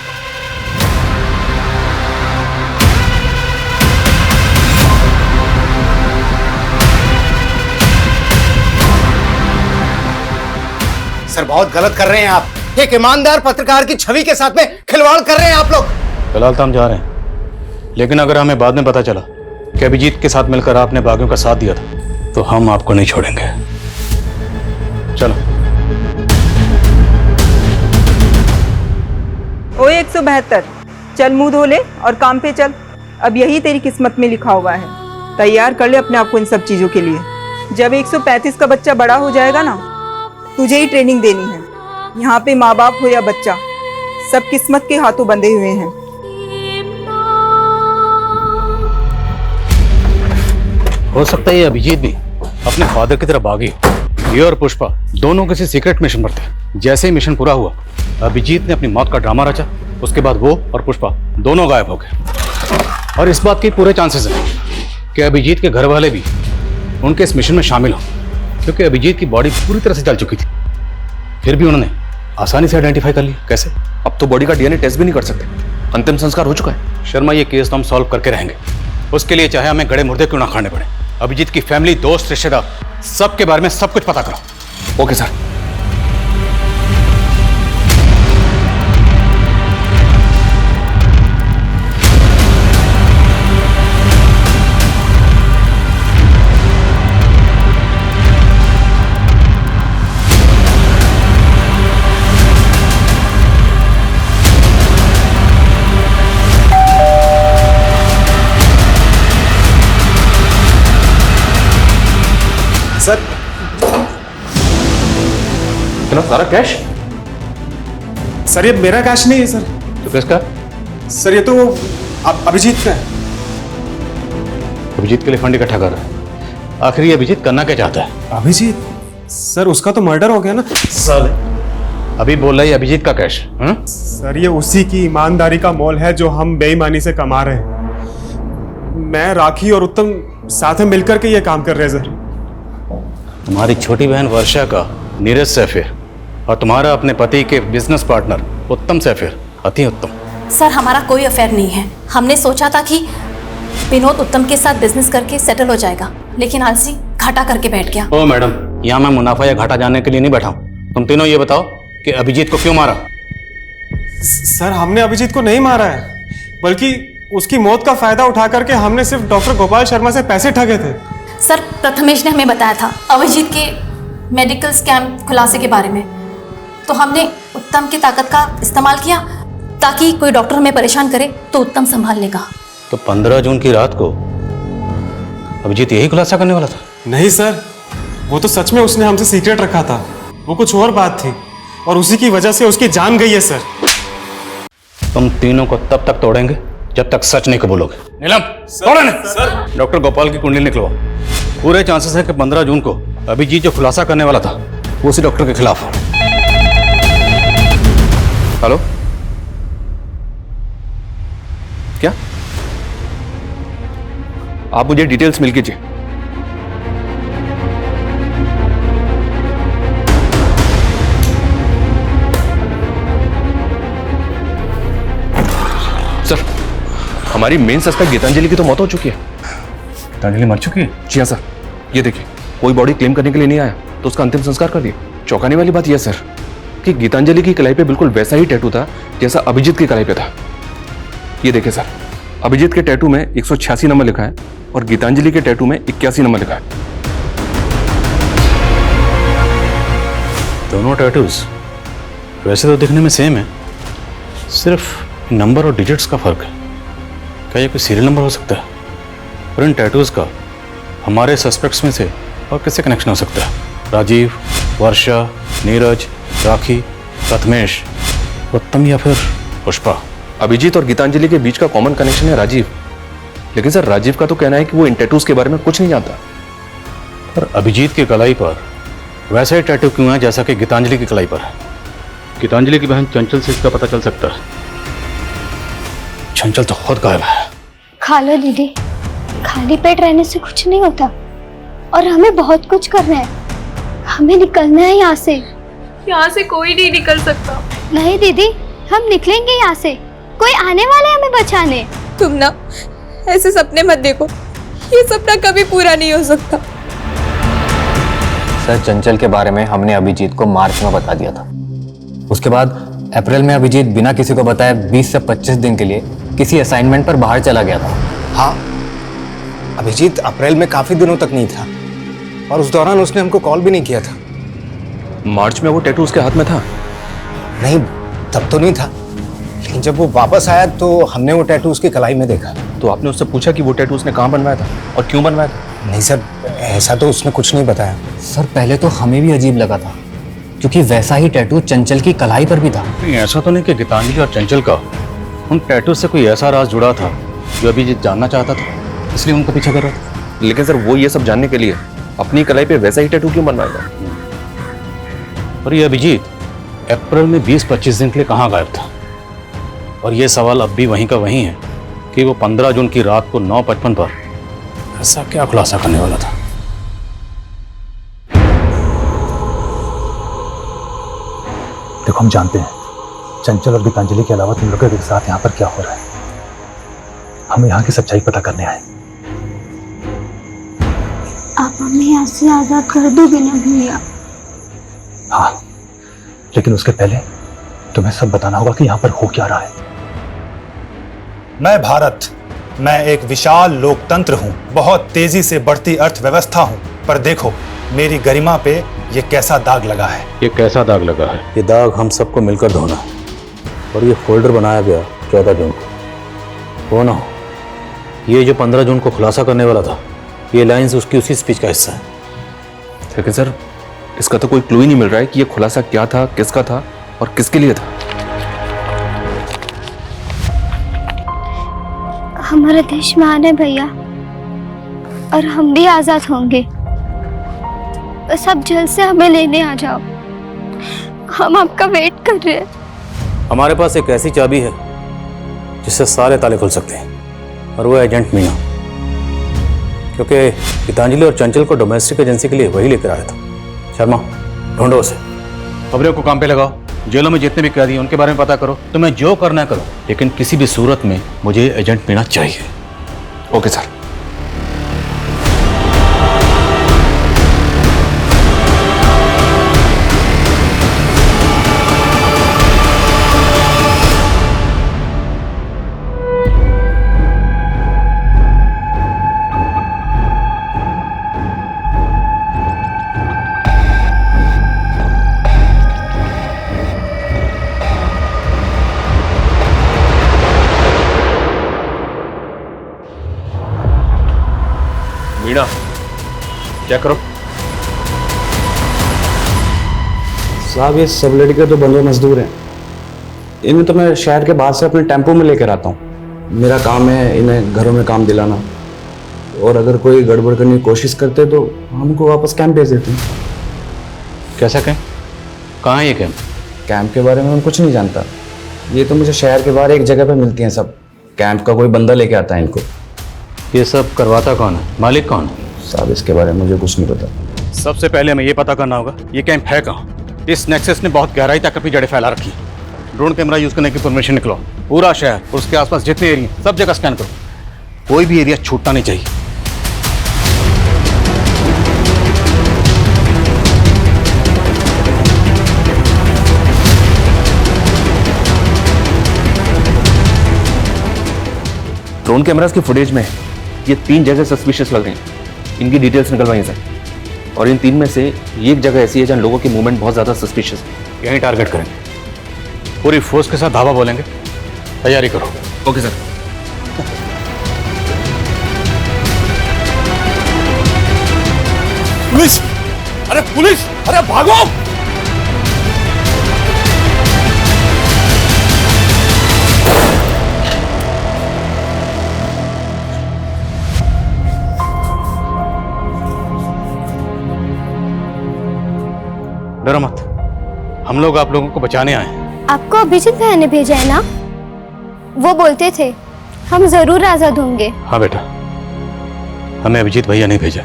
सर, बहुत गलत कर रहे हैं आप। एक ईमानदार पत्रकार की छवि के साथ में खिलवाड़ कर रहे हैं आप लोग। फिलहाल तो हम जा रहे हैं, लेकिन अगर हमें बाद में पता चला कि अभिजीत के साथ मिलकर आपने बागियों का साथ दिया था तो हम आपको नहीं छोड़ेंगे। चलो। ओ 172, चल मुंह धो ले और काम पे चल। अब यही तेरी किस्मत में लिखा हुआ है। तैयार कर ले अपने आप को इन सब चीजों के लिए। जब 135 का बच्चा बड़ा हो जाएगा ना, तुझे ही ट्रेनिंग देनी है। यहाँ पे माँ बाप हो या बच्चा, सब किस्मत के हाथों बंधे हुए हैं। हो सकता है ये अभिजीत भी अपने फादर की तरफ भागी। ये और पुष्पा दोनों किसी सीक्रेट मिशन पर थे। जैसे ही मिशन पूरा हुआ, अभिजीत ने अपनी मौत का ड्रामा रचा। उसके बाद वो और पुष्पा दोनों गायब हो गए। और इस बात के पूरे चांसेस हैं कि अभिजीत के घर वाले भी उनके इस मिशन में शामिल हों, क्योंकि अभिजीत की बॉडी पूरी तरह से जल चुकी थी। फिर भी उन्होंने आसानी से आइडेंटिफाई कर लिया। कैसे? अब तो बॉडी का डीएनए टेस्ट भी नहीं कर सकते, अंतिम संस्कार हो चुका है। शर्मा, ये केस तो हम सॉल्व करके रहेंगे। उसके लिए चाहे हमें गड़े मुर्दे क्यों ना खाने पड़े। अभिजीत की फैमिली, दोस्त, रिश्तेदार, सबके बारे में सब कुछ पता करो। Okay sir. सर, इतना सारा कैश? सर ये मेरा कैश नहीं है सर। तो किसका? सर ये तो अभिजीत का है। अभिजीत के लिए फंड इकट्ठा कर रहा है। आखिर ये अभिजीत करना क्या चाहता है? अभिजीत? सर उसका तो मर्डर हो गया ना। साले, अभी बोल रहा है अभिजीत का कैश। सर ये उसी की ईमानदारी का मोल है जो हम बेईमानी से कमा रहे हैं। मैं, राखी और उत्तम साथ में मिलकर के ये काम कर रहे हैं सर। तुम्हारी छोटी बहन वर्षा का नीरज से अफेयर और तुम्हारा अपने पति के बिजनेस पार्टनर उत्तम से अफेयर। अति उत्तम। सर हमारा कोई अफेयर नहीं है। हमने सोचा था कि विनोद उत्तम के साथ बिजनेस करके सेटल हो जाएगा, लेकिन आलसी घाटा करके बैठ गया। ओ मैडम, यहाँ मैं मुनाफा या घाटा जानने के लिए नहीं बैठा हूँ। तुम तीनों ये बताओ कि अभिजीत को क्यों मारा? सर हमने अभिजीत को नहीं मारा है, बल्कि उसकी मौत का फायदा उठा करके हमने सिर्फ डॉक्टर गोपाल शर्मा से पैसे ठगे थे। सर प्रथमेश ने हमें बताया था अभिजीत के मेडिकल स्कैम खुलासे के बारे में, तो हमने उत्तम की ताकत का इस्तेमाल किया ताकि कोई डॉक्टर हमें परेशान करे तो उत्तम संभाल लेगा। तो 15 जून की रात को अभिजीत यही खुलासा करने वाला था? नहीं सर, वो तो सच में उसने हमसे सीक्रेट रखा था। वो कुछ और बात थी और उसी की वजह से उसकी जान गई है सर। तुम तीनों को तब तक तोड़ेंगे जब तक सच नहीं कबूलोगे। नीलम, तोड़ो। डॉक्टर गोपाल की कुंडली निकलवाओ। पूरे चांसेस है कि 15 जून को अभिजीत जो खुलासा करने वाला था वो उसी डॉक्टर के खिलाफ हो। हेलो, क्या आप मुझे डिटेल्स मिल कीजिए। सर हमारी मेन सस्पेक्ट गीतांजलि की तो मौत हो चुकी है। गीतांजलि मर चुकी है? जी हाँ सर, ये देखिए कोई बॉडी क्लेम करने के लिए नहीं आया तो उसका अंतिम संस्कार कर दिया। चौंकाने वाली बात यह सर कि गीतांजलि की कलाई पे बिल्कुल वैसा ही टैटू था जैसा अभिजीत की कलाई पे था। ये देखिए सर, अभिजीत के टैटू में 186 नंबर लिखा है और गीतांजलि के टैटू में 81 नंबर लिखा है। दोनों टैटूज वैसे तो दिखने में सेम है, सिर्फ नंबर और डिजिट्स का फर्क है। क्या ये कोई सीरियल नंबर हो सकता है? और इन टैटूज का हमारे सस्पेक्ट्स में से और किससे कनेक्शन हो सकता है? राजीव, वर्षा, नीरज, राखी, प्रथमेश, उत्तम या फिर पुष्पा? अभिजीत और गीतांजलि के बीच का कॉमन कनेक्शन है राजीव, लेकिन सर राजीव का तो कहना है कि वो इन टैटूज के बारे में कुछ नहीं जानता। पर अभिजीत की कलाई पर वैसा ही टैटू क्यों है जैसा कि गीतांजलि की कलाई पर है? गीतांजलि की बहन चंचल से इसका पता चल सकता है। चंचल तो खुद गायब है। खा लो दीदी, खाली पेट रहने से कुछ नहीं होता और हमें बहुत कुछ करना है। हमें निकलना है यहाँ से। यहाँ से कोई नहीं निकल सकता। नहीं दीदी, हम निकलेंगे यहाँ से। कोई आने वाला है हमें बचाने। तुम ना ऐसे सपने मत देखो, ये सपना कभी पूरा नहीं हो सकता। सर चंचल के बारे में हमने अभिजीत को मार्च में बता दिया था। उसके बाद अप्रैल में अभिजीत बिना किसी को बताए 20 से 25 दिन के लिए किसी असाइनमेंट पर बाहर चला गया था। हाँ, अभिजीत अप्रैल में काफी दिनों तक नहीं था और उस दौरान उसने हमको कॉल भी नहीं किया था। मार्च में वो टैटू उसके हाथ में था? नहीं, तब तो नहीं था, लेकिन जब वो वापस आया तो हमने वो टैटू उसकी कलाई में देखा। तो आपने उससे पूछा कि वो टैटू उसने कहाँ बनवाया था और क्यों बनवाया था? नहीं सर, ऐसा तो उसने कुछ नहीं बताया। सर पहले तो हमें भी अजीब लगा था क्योंकि वैसा ही टैटू चंचल की कलाई पर भी था। नहीं, ऐसा तो नहीं कि गीतांजलि और चंचल का उन टैटू से कोई ऐसा राज जुड़ा था जो अभिजीत जानना चाहता था, इसलिए उनको पीछे कर रहा था। लेकिन सर वो ये सब जानने के लिए अपनी कलाई पे वैसा ही टैटू क्यों बनवाएगा? और ये अभिजीत अप्रैल में 20-25 दिन के लिए कहाँ गायब था? और ये सवाल अब भी वहीं का वहीं है कि वो 15 जून की रात को 9:55 पर ऐसा क्या खुलासा करने वाला था? देखो, हम जानते हैं चंचल और गीतांजलि के अलावा तुम लोगों के साथ यहाँ पर क्या हो रहा है। हम यहाँ की सच्चाई पता करने आए। आप हमें यहाँ से आजाद कर दोगे ना भैया? हाँ, लेकिन उसके पहले तुम्हें सब बताना होगा कि यहाँ पर हो क्या रहा है। मैं भारत, मैं एक विशाल लोकतंत्र हूँ, बहुत तेजी से बढ़ती अर्थव्यवस्था हूँ, पर देखो मेरी गरिमा पे ये कैसा दाग लगा है। ये कैसा दाग लगा है? ये दाग हम सबको मिलकर धोना है। और ये फोल्डर बनाया गया 14 जून को। वो ना हो, ये जो 15 जून को खुलासा करने वाला था, ये लाइंस उसकी उसी स्पीच का हिस्सा है। लेकिन सर इसका तो कोई क्लू ही नहीं मिल रहा है कि ये खुलासा क्या था, किसका था और किसके लिए था। हमारा देश महान है भैया, और हम भी आजाद होंगे। बस आप जल्द से हमें लेने आ जाओ, हम आपका वेट कर रहे हैं। हमारे पास एक ऐसी चाबी है जिससे सारे ताले खुल सकते हैं, और वो एजेंट मीना। क्योंकि गीतांजलि और चंचल को डोमेस्टिक एजेंसी के लिए वही लेकर आया था। शर्मा, ढूंढो उसे, खबरों को काम पे लगाओ, जेलों में जितने भी कैदी हैं उनके बारे में पता करो, तुम्हें जो करना है करो, लेकिन किसी भी सूरत में मुझे एजेंट मीना चाहिए। Okay sir. मीना, क्या करो? साहब, ये सब लड़के तो बंदे मजदूर हैं। इन्हें तो मैं शहर के बाहर से अपने टेम्पो में लेकर आता हूँ। मेरा काम है इन्हें घरों में काम दिलाना, और अगर कोई गड़बड़ करने की कोशिश करते तो हमको वापस कैंप भेज देते हैं। कैसा कैंप? कहाँ है ये कैंप? कैंप के बारे में मैं कुछ नहीं जानता। ये तो मुझे शहर के बाहर एक जगह पे मिलती हैं सब। कैंप का कोई बंदा लेके आता है इनको। ये सब करवाता कौन है? मालिक कौन है? साहब, इसके बारे में मुझे कुछ नहीं पता। सबसे पहले हमें ये पता करना होगा ये कैंप है कहाँ। इस नेक्सस ने बहुत गहराई तक अपनी जड़ें फैला रखी। ड्रोन कैमरा यूज करने की परमिशन निकलो। पूरा शहर और उसके आसपास जितने एरिया सब जगह स्कैन करो। कोई भी एरिया छूटना नहीं चाहिए। ड्रोन कैमरास की फुटेज में ये 3 जगह सस्पिशियस लग रही हैं। इनकी डिटेल्स निकलवाइए सर। और इन 3 में से एक जगह ऐसी है जहां लोगों की मूवमेंट बहुत ज्यादा सस्पिशियस है। यहीं टारगेट करेंगे, पूरी फोर्स के साथ धावा बोलेंगे। तैयारी करो। Okay sir. पुलिस! अरे पुलिस! अरे भागो! डरो मत, हम लोग आप लोगों को बचाने आए हैं। आपको अभिजीत भैया ने भेजा है ना? वो बोलते थे हम जरूर आजाद होंगे। हाँ बेटा, हमें अभिजीत भैया नहीं भेजा।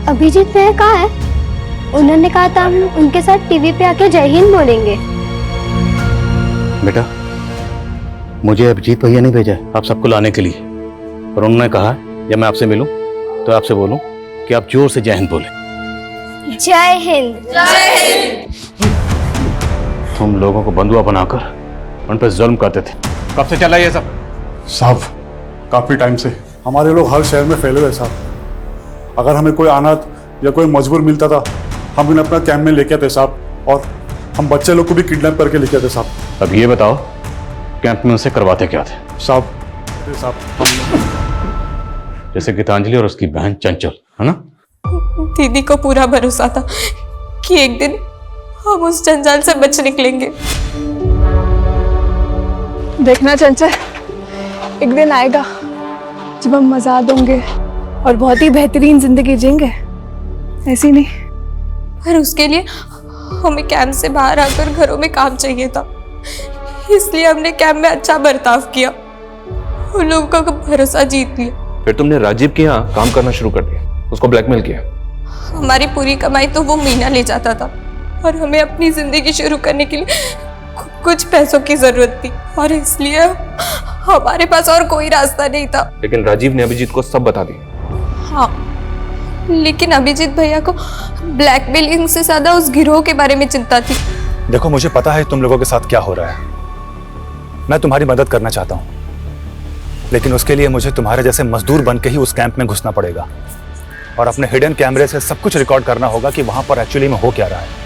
अभिजीत भैया कहाँ है? उन्होंने कहा था हम उनके साथ टीवी पे आके जय हिंद बोलेंगे। बेटा, मुझे अभिजीत भैया नहीं भेजा है आप सबको लाने के लिए, और उन्होंने कहा जब मैं आपसे मिलूं तो आपसे बोलूं कि आप जोर से जय हिंद बोलें। जय हिंद। जय हिंद। तुम लोगों को बंधुआ बनाकर उन पर जुल्म करते थे। कब से चला ये सब? साहब, काफी टाइम से हमारे लोग हर शहर में फैले हुए साहब। अगर हमें कोई अनाथ या कोई मजबूर मिलता था, हम इन्हें अपना कैंप में लेके आते साहब, और हम बच्चे लोग को भी किडनैप करके लेके आते साहब। अब ये बताओ कैंप में उनसे करवाते क्या थे? साहब, जैसे गीतांजलि और उसकी बहन चंचल, है ना? दीदी को पूरा भरोसा था कि एक दिन हम उस जंजाल से बच निकलेंगे। देखना चंचल, एक दिन आएगा जब हम आजाद होंगे, और बहुत ही बेहतरीन जिंदगी जिएंगे, ऐसी नहीं। पर उसके लिए हमें कैंप से बाहर आकर घरों में काम चाहिए था, इसलिए हमने कैंप में अच्छा बर्ताव किया, उन लोगों का भरोसा जीत लिया। फिर तुमने राजीव के यहाँ काम करना शुरू कर दिया, उसको ब्लैकमेल किया। हमारी पूरी कमाई तो वो मीना ले जाता था और हमें अपनी जिंदगी शुरू करने के लिए कुछ पैसों की जरूरत थी, और इसलिए हमारे पास और कोई रास्ता नहीं था। लेकिन राजीव ने अभिजीत को सब बता दिया। हाँ, लेकिन अभिजीत भैया को ब्लैकमेलिंग से ज्यादा उस गिरोह के बारे में चिंता थी। देखो, मुझे पता है तुम लोगों के साथ क्या हो रहा है। मैं तुम्हारी मदद करना चाहता हूँ, लेकिन उसके लिए मुझे तुम्हारे जैसे मजदूर बन के ही उस कैंप में घुसना पड़ेगा और अपने हिडन कैमरे से सब कुछ रिकॉर्ड करना होगा कि वहां पर एक्चुअली में हो क्या रहा है।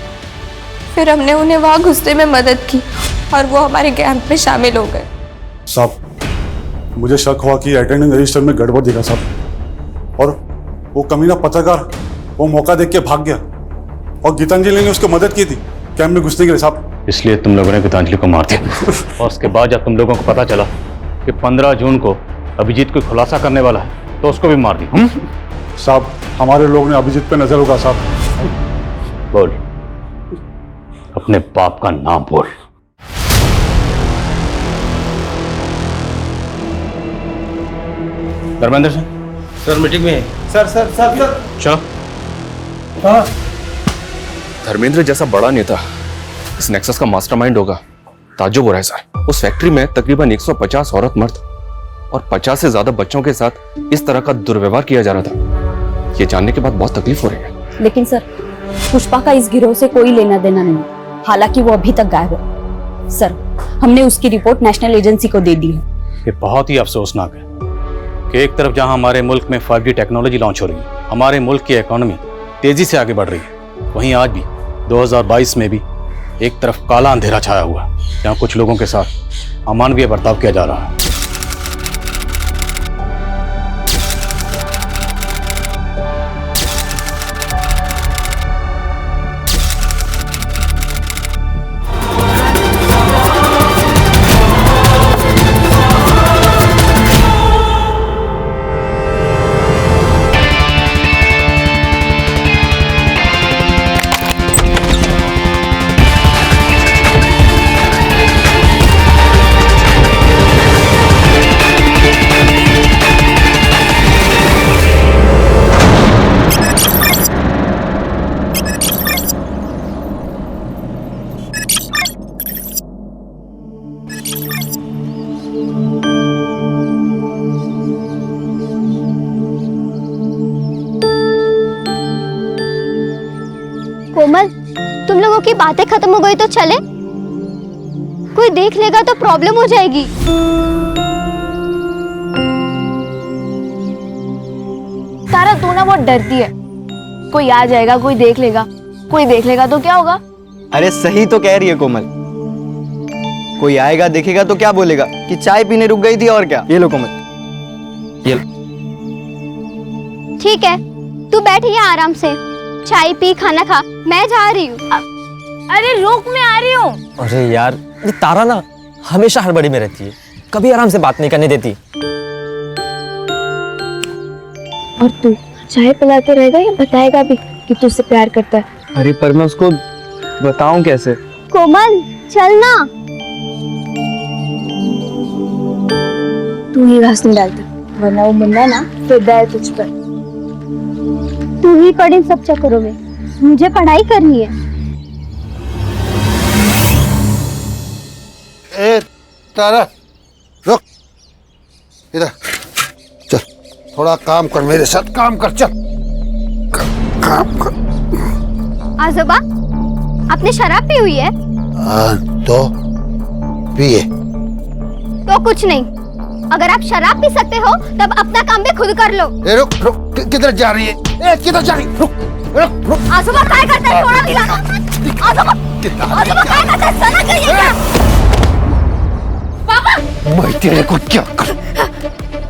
फिर हमने उन्हें वहां घुसने में मदद की और वो हमारे कैंप में शामिल हो गए। साहब, मुझे शक हुआ कि अटेंडेंस रजिस्टर में गड़बड़ दिखा साहब, और वो कमीना पत्रकार वो मौका देख के भाग गया और गीतांजलि ने उसको मदद की थी कैंप में घुसने के लिए साहब। इसलिए तुम लोगों ने गीतांजलि को मार दिया, और उसके बाद जब तुम लोगों को पता चला कि 15 जून को अभिजीत को खुलासा करने वाला है तो उसको भी मार दिया। साहब, हमारे लोग ने अभिजीत पे नजर होगा साहब। बोल, अपने बाप का नाम बोल। धर्मेंद्र सिंह सर मीटिंग में है। सर सर सर सर चलो। हाँ, धर्मेंद्र जैसा बड़ा नेता इस नेक्सस का मास्टरमाइंड होगा, ताज्जुब हो रहा है सर। उस फैक्ट्री में तकरीबन 150 औरत मर्द और 50 से ज्यादा बच्चों के साथ इस तरह का दुर्व्यवहार किया जा रहा था। ये जानने के बाद बहुत तकलीफ हो रही है। लेकिन सर, पुष्पा का इस गिरोह से कोई लेना देना नहीं, हालांकि वो अभी तक गायब है। सर, हमने उसकी रिपोर्ट नेशनल एजेंसी को दे दी है। ये बहुत ही अफसोसनाक है कि एक तरफ जहां हमारे मुल्क में 5G टेक्नोलॉजी लॉन्च हो रही है, हमारे मुल्क की इकोनॉमी तेजी से आगे बढ़ रही है, वहीं आज भी 2022 में भी एक तरफ काला अंधेरा छाया हुआ है, जहां कुछ लोगों के साथ अमानवीय बर्ताव किया जा रहा है। कोमल, तुम लोगों की बातें खत्म हो गई तो चले? कोई देख लेगा तो प्रॉब्लम हो जाएगी। तारा, तू ना बहुत डरती है। कोई आ जाएगा, कोई देख लेगा तो क्या होगा? अरे सही तो कह रही है कोमल, कोई आएगा देखेगा तो क्या बोलेगा कि चाय पीने रुक गई थी और क्या। ये लो कोमल, ये लो। ठीक है, तू बैठ यहाँ आराम से, चाय पी, खाना खा, मैं जा रही हूँ। अरे रुक, मैं आ रही हूँ। अरे यार, ये तारा ना हमेशा हड़बड़ी में रहती है, कभी आराम से बात नहीं करने देती। और तू चाय पिलाते रहेगा या बताएगा भी कि तू उससे प्यार करता है? अरे पर मैं उसको बताऊं कैसे? कोमल, चलना। तू ही घास नहीं डालता, वरना वो मुन्ना ना फिदा है तुझ पर। तू ही पढ़ इन सब चक्करों में, मुझे पढ़ाई करनी है। ए तारा, रुक इधर, चल थोड़ा काम कर, मेरे साथ काम कर, चल काम कर। आजोबा, आपने शराब पी हुई है? तो पिए। तो कुछ नहीं, अगर आप शराब पी सकते हो तब अपना काम भी खुद कर लो। ए रुक रुक, किधर जा रही है? ए किधर जा रही? रुक रुक रुक। आजोबा क्या करते हैं? थोड़ा दिलाना। आजोबा क्या करते हैं? सना करिए क्या? पापा, मैं तेरे को क्या कर?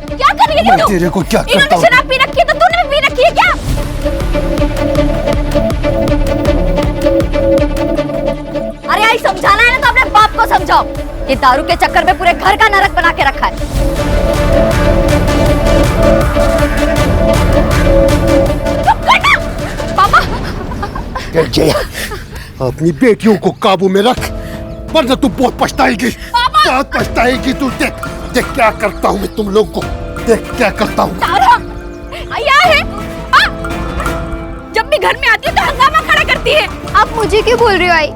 क्या कर रही है मैं तू? तेरे को क्या करता हूँ? इन्होंने शराब पी रखी है तो तूने भी पी रखी है क्या? अरे आई, समझाना है ना तो अपने बाप को समझाओ। ये दारू के चक्कर में पूरे घर का नरक बना के रखा है। अरे जया, अपनी बेटियों को काबू में रख, वरना तू बहुत पछताएगी, बहुत पछताएगी तू। देख देख क्या करता हूँ मैं तुम लोग को, देख क्या करता हूँ। क्या है? जब भी घर में आती है तो हंगामा खड़ा करती है। आप मुझे क्यों बोल रही हो आई?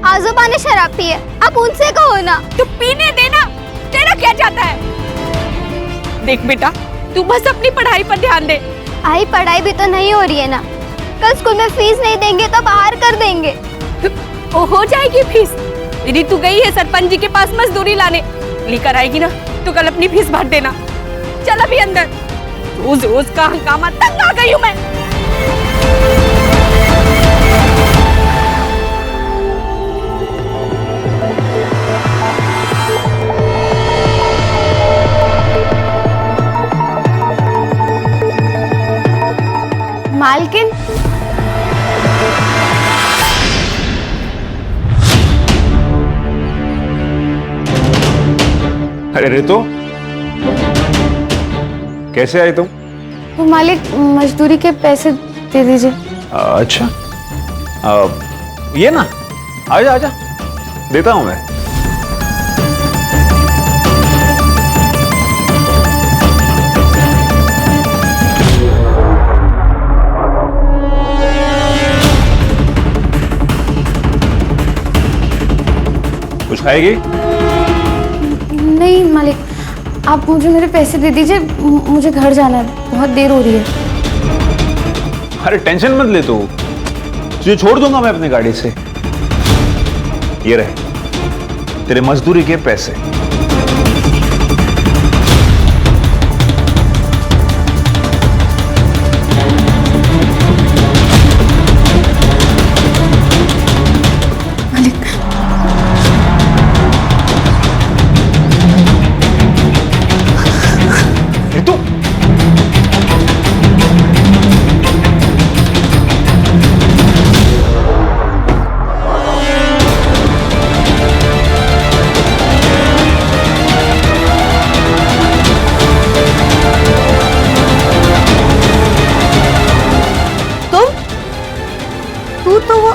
आजोबा ने शराब पी है, आप उनसे कहो ना। तू पीने देना, तेरा क्या जाता है? देख बेटा, तू बस अपनी पढ़ाई पर ध्यान दे। आई पढ़ाई भी तो नहीं हो रही है ना, कल स्कूल में फीस नहीं देंगे तो बाहर कर देंगे। ओ हो जाएगी फीस। दीदी तू गई है सरपंच जी के पास मजदूरी लाने, लेकर आएगी ना तो कल अपनी फीस भर देना। चल अभी अंदर, रोज रोज का हंगामा, तंग आ गई हूँ मैं। मालकिन, अरे रितु, कैसे आई तुम? वो मालिक मजदूरी के पैसे दे दीजिए। अच्छा, ये ना, आजा आजा, देता हूं मैं। कुछ खाएगी? नहीं मालिक, आप मुझे मेरे पैसे दे दीजिए, मुझे घर जाना है, बहुत देर हो रही है। अरे टेंशन मत ले तू, तुझे छोड़ दूंगा मैं अपनी गाड़ी से। ये रहे तेरे मजदूरी के पैसे।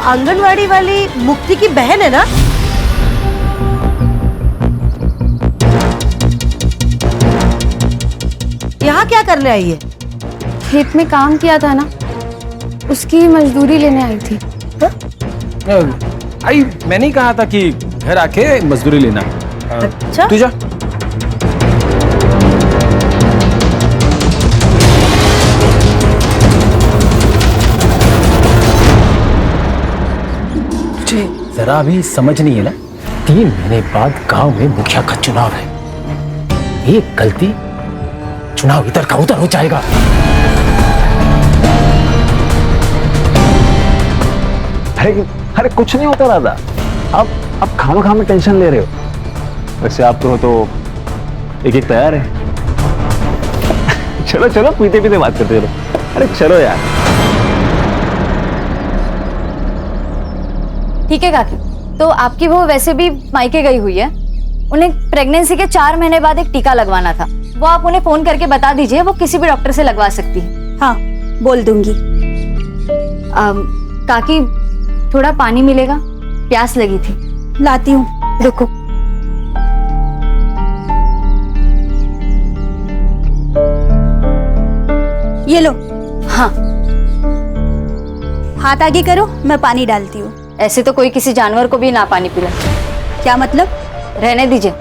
आंगनवाड़ी वाली मुक्ति की बहन है ना? यहाँ क्या करने आई है? खेत में काम किया था ना, उसकी मजदूरी लेने आई थी। आई मैंने ही कहा था कि घर आके मजदूरी लेना। अच्छा, तू जा। जरा अभी समझ नहीं है ना, 3 महीने बाद गांव में मुखिया का चुनाव है। एक गलती, चुनाव इधर का उधर हो जाएगा। अरे कुछ नहीं होता दादा, आप खामा में टेंशन ले रहे हो। वैसे आप तो एक तैयार है। चलो चलो, पीते पीते बात करते चलो। अरे चलो यार। ठीक है काकी, तो आपकी वो वैसे भी मायके गई हुई है, उन्हें प्रेगनेंसी के 4 महीने बाद एक टीका लगवाना था, वो आप उन्हें फोन करके बता दीजिए, वो किसी भी डॉक्टर से लगवा सकती है। हाँ बोल दूंगी। काकी थोड़ा पानी मिलेगा, प्यास लगी थी। लाती हूँ, रुको। ये लो। हाँ, हाथ आगे करो, मैं पानी डालती हूँ। ऐसे तो कोई किसी जानवर को भी ना पानी पिला। क्या मतलब? रहने दीजिए,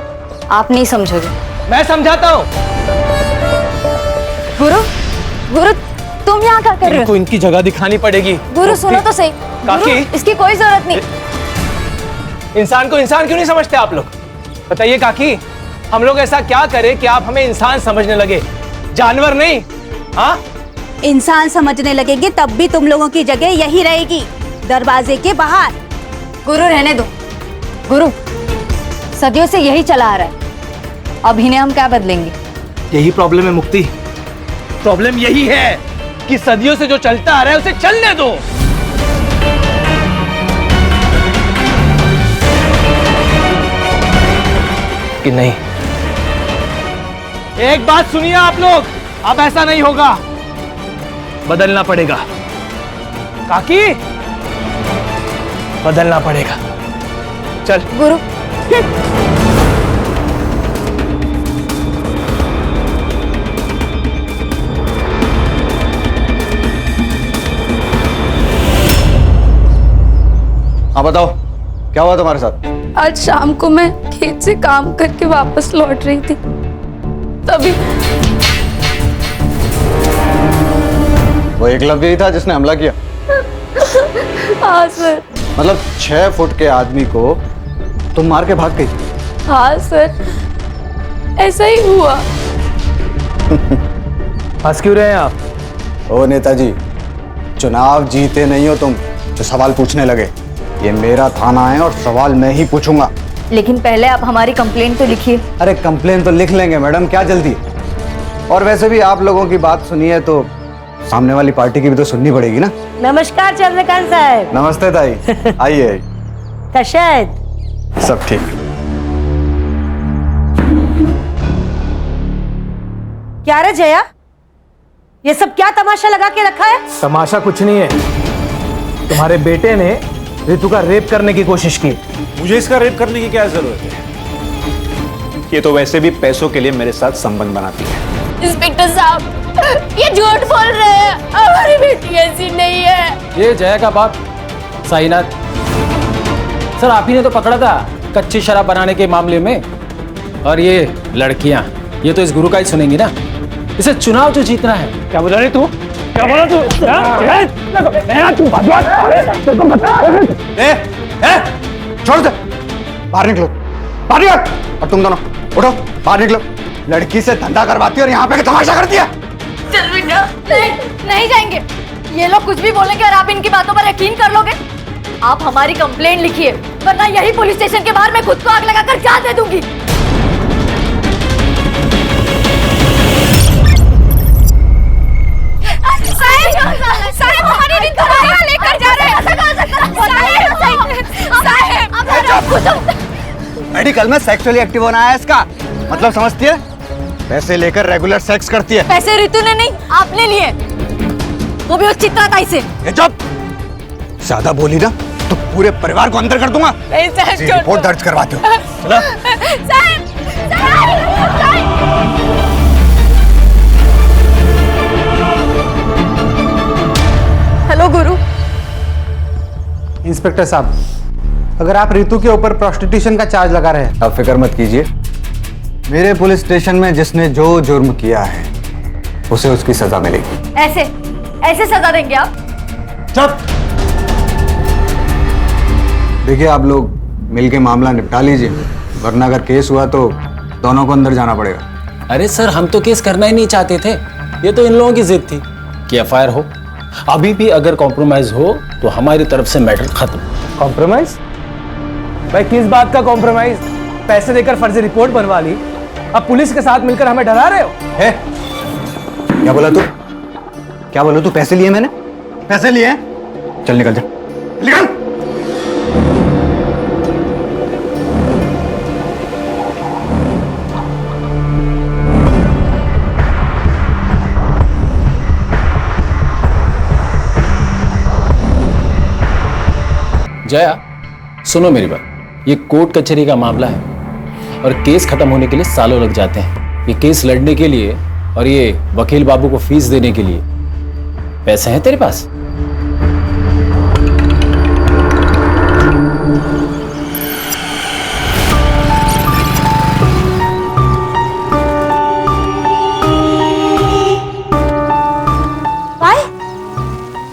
आप नहीं समझोगे। मैं समझाता हूँ। गुरु तुम यहाँ क्या कर रहे हो? इनको इनकी जगह दिखानी पड़ेगी। गुरु सुनो तो सही। काकी, इसकी कोई जरूरत नहीं। इंसान को इंसान क्यों नहीं समझते आप लोग? बताइए काकी, हम लोग ऐसा क्या करें कि आप हमें इंसान समझने लगे, जानवर नहीं? हाँ, इंसान समझने लगेंगे तब भी तुम लोगों की जगह यही रहेगी, दरवाजे के बाहर। गुरु रहने दो। गुरु सदियों से यही चला आ रहा है, अब इन्हें हम क्या बदलेंगे? यही प्रॉब्लम है मुक्ति। प्रॉब्लम यही है कि सदियों से जो चलता आ रहा है उसे चलने दो। कि नहीं? एक बात सुनिए आप लोग, अब ऐसा नहीं होगा, बदलना पड़ेगा। काकी बदलना पड़ेगा। चल गुरु। हाँ बताओ, क्या हुआ तुम्हारे साथ? आज शाम को मैं खेत से काम करके वापस लौट रही थी, तभी वो एकलव्य ही था जिसने हमला किया? हाँ सर। मतलब 6 फुट के आदमी को तुम मार के भाग गई? हाँ सर, ऐसा ही हुआ। हंस क्यों रहे हैं आप? ओ नेताजी, चुनाव जीते नहीं हो तुम जो सवाल पूछने लगे। ये मेरा थाना है और सवाल मैं ही पूछूंगा। लेकिन पहले आप हमारी कंप्लेंट तो लिखिए। अरे कंप्लेन तो लिख लेंगे मैडम, क्या जल्दी? और वैसे भी आप लोगों की बात सुनिए तो सामने वाली पार्टी की भी तो सुननी पड़ेगी ना। नमस्कार चंद्रकांत साहब। नमस्ते ताई, आइए। कशायद सब ठीक। क्या रे जया, ये सब क्या तमाशा लगा के रखा है? तमाशा कुछ नहीं है, तुम्हारे बेटे ने रितु का रेप करने की कोशिश की। मुझे इसका रेप करने की क्या जरूरत है? ये तो वैसे भी पैसों के लिए मेरे साथ संबंध बनाती है। इंस्पेक्टर साहब, ये झूठ बोल रहे हैं, हमारी बेटी ऐसी नहीं है। ये जया का बाप साईनाथ सर, आप ही ने तो पकड़ा था कच्ची शराब बनाने के मामले में। और ये लड़कियां, ये तो इस गुरु का ही सुनेंगी ना। इसे चुनाव जो जीतना है। क्या बोला रे तू? क्या बोला तू? छोड़ दे, बाहर निकलो, बाहर निकलो। और तुम दोनों उठो, बाहर निकलो। लड़की से धंधा करवाती और यहाँ पे तमाशा करती है। चल बेटा, नहीं जाएंगे। ये लोग कुछ भी बोलेंगे और आप इनकी बातों पर यकीन कर लोगे? आप हमारी कंप्लेंट लिखिए, वरना यही पुलिस स्टेशन के बाहर मैं खुद को आग लगाकर जान दे दूंगी। साहब, हमारी रितु को यहाँ लेकर जा रहे हैं। मेडिकल में सेक्सुअली एक्टिव होना है इसका मतलब, समझती है? पैसे लेकर रेगुलर सेक्स करती है। पैसे रितु ने नहीं, आपने लिए, वो भी उस चित्राताई से। जब ज्यादा बोली ना तो पूरे परिवार को अंदर कर दूंगा। रिपोर्ट दर्ज करवाते हो। हेलो गुरु। इंस्पेक्टर साहब, अगर आप रितु के ऊपर प्रोस्टिट्यूशन का चार्ज लगा रहे हैं। आप फिक्र मत कीजिए, मेरे पुलिस स्टेशन में जिसने जो जुर्म किया है उसे उसकी सजा मिलेगी। ऐसे सजा देंगे आप? चुप। देखिए, आप लोग मिलके मामला निपटा लीजिए, वरना अगर केस हुआ तो दोनों को अंदर जाना पड़ेगा। अरे सर, हम तो केस करना ही नहीं चाहते थे, ये तो इन लोगों की जिद थी कि एफआईआर हो। अभी भी अगर कॉम्प्रोमाइज हो तो हमारी तरफ से मैटर खत्म। कॉम्प्रोमाइज? भाई किस बात का कॉम्प्रोमाइज? पैसे देकर फर्जी रिपोर्ट बनवा ली, अब पुलिस के साथ मिलकर हमें डरा रहे हो? है? क्या बोला तू? क्या बोला तू? पैसे लिए मैंने? पैसे लिए? चल निकल जा, निकल। जया, सुनो मेरी बात, ये कोर्ट कचहरी का मामला है और केस खत्म होने के लिए सालों लग जाते हैं। ये केस लड़ने के लिए और ये वकील बाबू को फीस देने के लिए पैसे हैं तेरे पास?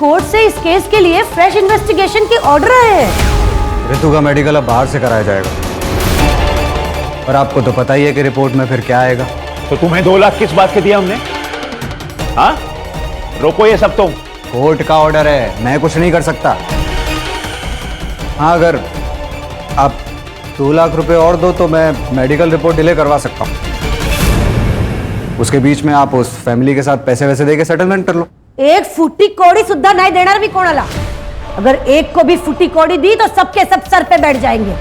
कोर्ट से इस केस के लिए फ्रेश इन्वेस्टिगेशन के ऑर्डर आए हैं। रितु का मेडिकल अब बाहर से कराया जाएगा, और आपको तो पता ही है कि रिपोर्ट में फिर क्या आएगा। तो तुम्हें 2 लाख किस बात के दिया हमने? हाँ, रोको ये सब। तुम कोर्ट का ऑर्डर है, मैं कुछ नहीं कर सकता। हाँ, अगर आप 2 लाख रुपए और दो तो मैं मेडिकल रिपोर्ट डिले करवा सकता हूँ। उसके बीच में आप उस फैमिली के साथ पैसे वैसे देके सेटलमेंट कर लो। एक फुटी कौड़ी सुद्धा नहीं देना भी कोणाला। अगर एक को भी फुटी कौड़ी दी तो सबके सब सर पे बैठ जाएंगे।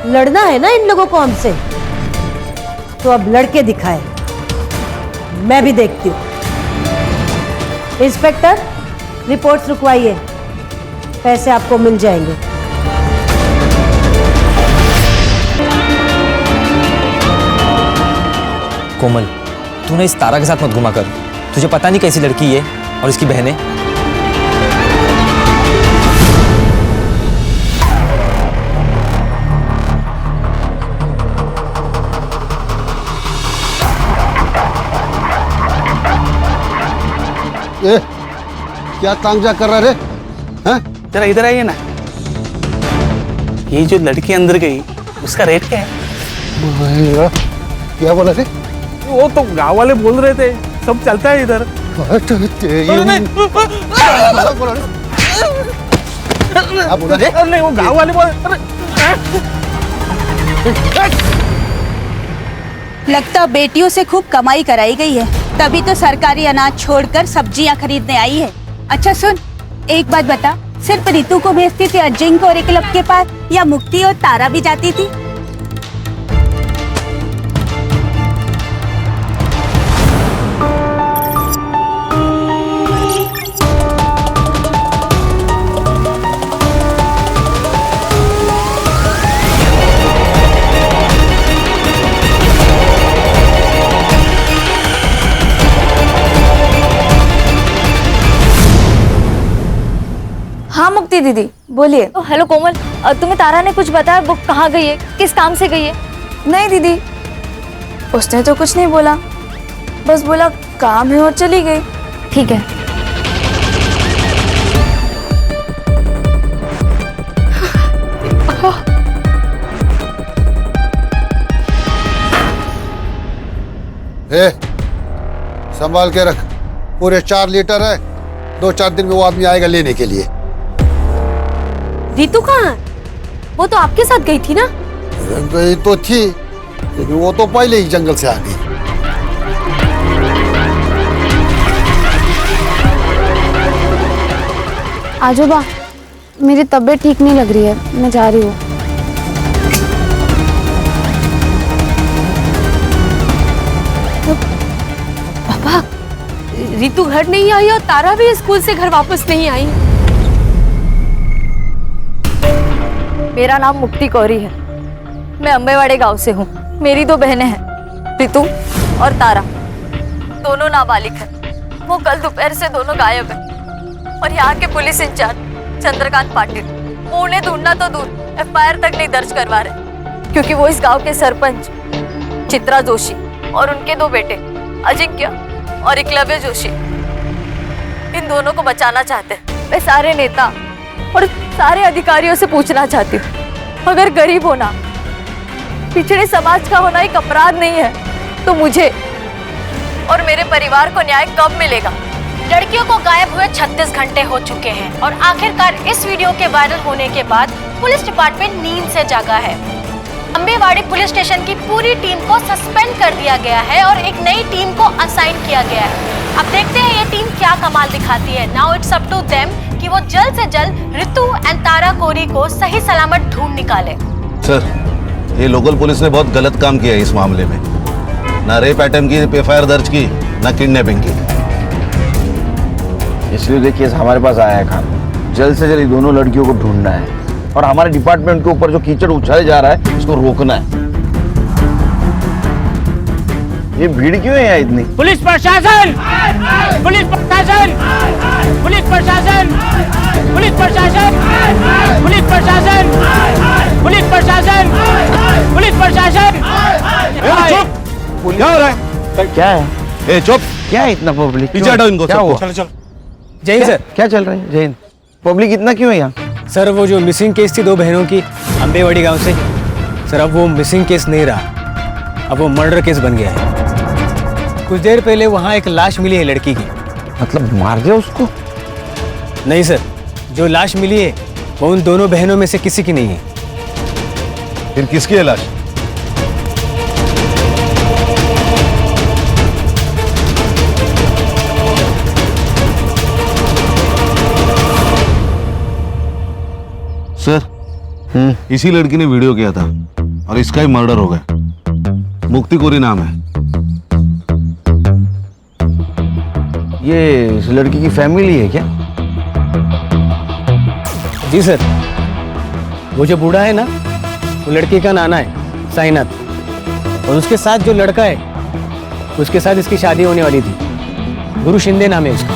लड़ना है ना इन लोगों को हमसे, तो अब लड़के दिखाए, मैं भी देखती हूँ। इंस्पेक्टर, रिपोर्ट्स रुकवाइए। पैसे आपको मिल जाएंगे। कोमल, तू ना इस तारा के साथ मत घुमा कर। तुझे पता नहीं कैसी लड़की है और इसकी बहनें। ए, क्या तांजा कर रहा रे? हैं? जरा इधर आइए ना। ये जो लड़की अंदर गई उसका रेट क्या है? क्या बोला थे? वो तो गांव वाले बोल रहे थे, सब चलता है इधर। नहीं, वो गांव वाले बोल। लगता बेटियों से खूब कमाई कराई गई है, तभी तो सरकारी अनाज छोड़कर सब्जियां खरीदने आई है। अच्छा सुन, एक बात बता, सिर्फ रितु को भेजती थी अजिंक्य और एकलव के पास, या मुक्ति और तारा भी जाती थी? हाँ मुक्ति दीदी बोलिए। हेलो कोमल, तुम्हें तारा ने कुछ बताया? वो कहाँ गई है, किस काम से गई है? नहीं दीदी, उसने तो कुछ नहीं बोला, बस बोला काम है और चली गई। ठीक है। ए, संभाल के रख, पूरे 4 लीटर है। 2-4 दिन में वो आदमी आएगा लेने के लिए। रितु कहाँ? वो तो आपके साथ गई थी ना? गई तो थी, लेकिन वो तो पहले ही जंगल से आ गई। आजोबा, मेरी तबीयत ठीक नहीं लग रही है, मैं जा रही हूँ। पापा, रितु घर नहीं आई और तारा भी स्कूल से घर वापस नहीं आई। मेरा नाम मुक्ति कौरी है, मैं अम्बेवाड़े गांव से हूँ। मेरी 2 बहनें हैं, रितु और तारा, दोनों नाबालिग हैं। वो कल दोपहर से दोनों गायब हैं और यहाँ के पुलिस इंचार्ज चंद्रकांत पाटिल वो उन्हें ढूंढना तो दूर FIR तक नहीं दर्ज करवा रहे, क्योंकि वो इस गांव के सरपंच चित्रा जोशी और उनके 2 बेटे अजिंक्य और एकलव्य जोशी, इन दोनों को बचाना चाहते हैं। मैं सारे नेता और सारे अधिकारियों से पूछना चाहती हूँ, अगर गरीब होना, पिछड़े समाज का होना एक अपराध नहीं है, तो मुझे और मेरे परिवार को न्याय कब मिलेगा? लड़कियों को गायब हुए 36 घंटे हो चुके हैं और आखिरकार इस वीडियो के वायरल होने के बाद पुलिस डिपार्टमेंट नींद से जागा है। अम्बेवाड़ी पुलिस स्टेशन की पूरी टीम को सस्पेंड कर दिया गया है और एक नई टीम को असाइन किया गया है। अब देखते हैं ये टीम क्या कमाल दिखाती है। Now it's up to them कि वो जल्द से जल्द रितु एंड तारा कोरी को सही सलामत ढूंढ निकाले। सर, ये लोकल पुलिस ने बहुत गलत काम किया है इस मामले में। ना रेप अटेम्प्ट की FIR दर्ज की, ना किडनैपिंग की। इसलिए देखिए हमारे पास आया है काम, जल्द से जल्द दोनों लड़कियों को ढूंढना है और हमारे डिपार्टमेंट के ऊपर जो कीचड़ उछाले जा रहा है इसको रोकना है। ये भीड़ क्यों है यहाँ इतनी? पुलिस प्रशासन, पुलिस प्रशासन, पुलिस प्रशासन, पुलिस प्रशासन, पुलिस प्रशासन, पुलिस प्रशासन, पुलिस प्रशासन। चुप! क्या हो रहा है? क्या है? चुप! क्या है इतना पब्लिक? पीछे हटाओ इनको। क्या हुआ? चलो चलो। जय हिंद सर। क्या चल रहा है? जय हिंद। पब्लिक इतना क्यों है यहाँ? सर वो जो मिसिंग केस थी 2 बहनों की अम्बेवाड़ी गांव से, सर अब वो मिसिंग केस नहीं रहा, अब वो मर्डर केस बन गया है। कुछ देर पहले वहाँ एक लाश मिली है लड़की की। मतलब मार दिया उसको? नहीं सर, जो लाश मिली है वो उन दोनों बहनों में से किसी की नहीं है। फिर किसकी है लाश? सर, इसी लड़की ने वीडियो किया था और इसका ही मर्डर हो गया। मुक्ति कोरी नाम है। ये इस लड़की की फैमिली है क्या? जी सर। वो जो बूढ़ा है ना, वो लड़की का नाना है साईनाथ, और उसके साथ जो लड़का है उसके साथ इसकी शादी होने वाली थी। गुरु शिंदे नाम है उसका।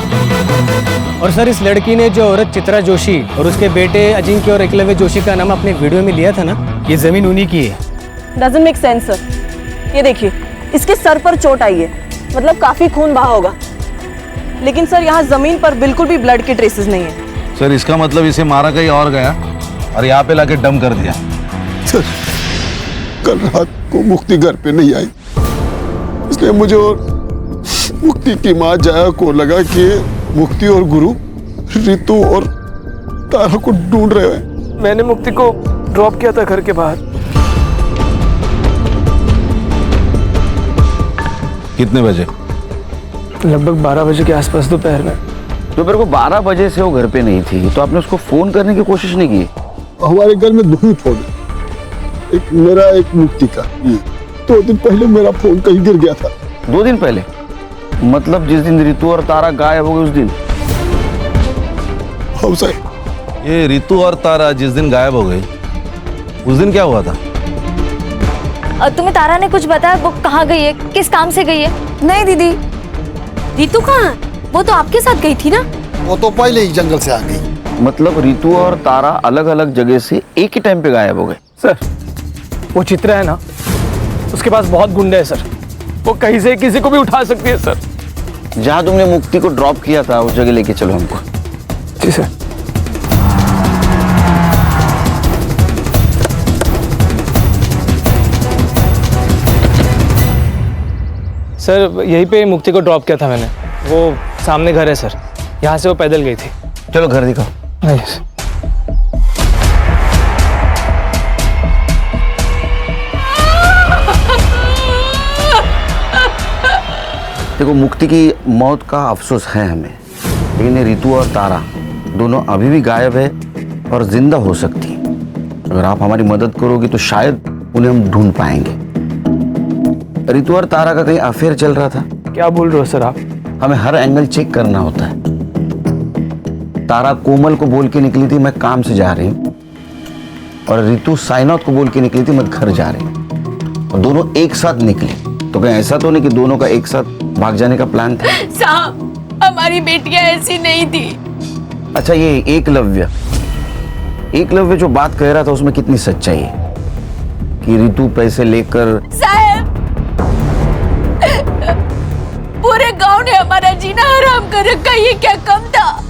और सर, इस लड़की ने जो औरत चित्रा जोशी और उसके बेटे अजिंक्य और एकलव्य जोशी का नाम अपने वीडियो में लिया था ना, ये जमीन उन्हीं की है। Doesn't make sense sir. ये देखिए, इसके सर पर चोट आई है, मतलब काफी खून बहा होगा, लेकिन सर यहाँ जमीन पर बिल्कुल भी ब्लड के ट्रेसेस नहीं है। सर इसका मतलब इसे मारा कहीं और गया और यहाँ पे लाके डम कर दिया। सर कल रात को मुक्ति घर पे नहीं आई, इसलिए मुझे और मुक्ति की माँ जया को लगा कि मुक्ति और गुरु रितु और तारा को ढूंढ रहे हैं। मैंने मुक्ति को ड्रॉप किया था घर के बाहर। कितने बजे? लगभग 12 बजे के आसपास दोपहर में। दोपहर को 12 बजे से वो घर पे नहीं थी, तो आपने उसको फोन करने की कोशिश नहीं की? हमारे घर में 2 ही फोन है, एक मेरा एक मुक्ति का। 2 दिन पहले मेरा फोन कहीं गिर गया था। 2 दिन पहले? मतलब जिस दिन रितु और तारा गायब हो गए उस दिन? हाँ साहब। ये रितु और तारा जिस दिन गायब हो गई, उस दिन क्या हुआ था? तुम्हें तारा ने कुछ बताया? वो कहाँ गई है, किस काम से गई है? नहीं दीदी, रितु कहाँ? वो तो आपके साथ गई थी ना? वो तो पहले ही जंगल से आ गई। मतलब रितु और तारा अलग अलग जगह से एक ही टाइम पे गायब हो गए? सर, वो चित्रा है ना, उसके पास बहुत गुंडे हैं सर, वो कहीं से किसी को भी उठा सकती है सर। जहाँ तुमने मुक्ति को ड्रॉप किया था उस जगह लेके चलो हमको। जी सर। सर यहीं पे मुक्ति को ड्रॉप किया था मैंने, वो सामने घर है सर, यहाँ से वो पैदल गई थी। चलो घर दिखाओ। यस। देखो, मुक्ति की मौत का अफसोस है हमें, लेकिन ये रितु और तारा दोनों अभी भी गायब है और जिंदा हो सकती हैं। अगर आप हमारी मदद करोगे तो शायद उन्हें हम ढूंढ पाएंगे। रितु और तारा का कहीं अफेयर चल रहा था? क्या बोल रहे हो सर आप? हमें हर एंगल चेक करना होता है। तारा कोमल को बोल के निकली थी मैं काम से जा रही हूँ, और रितु साईनाथ को बोल के निकली थी मैं घर जा रही हूँ, और दोनों एक साथ निकली। तो कहीं ऐसा तो नहीं कि दोनों का एक साथ भाग जाने का प्लान था? साहब, हमारी बेटियां ऐसी नहीं थी। अच्छा, ये एकलव्य जो बात कह रहा था उसमें कितनी सच्चाई है कि रितु पैसे लेकर? साहब, पूरे गांव ने हमारा जीना हराम कर रखा, ये क्या कम था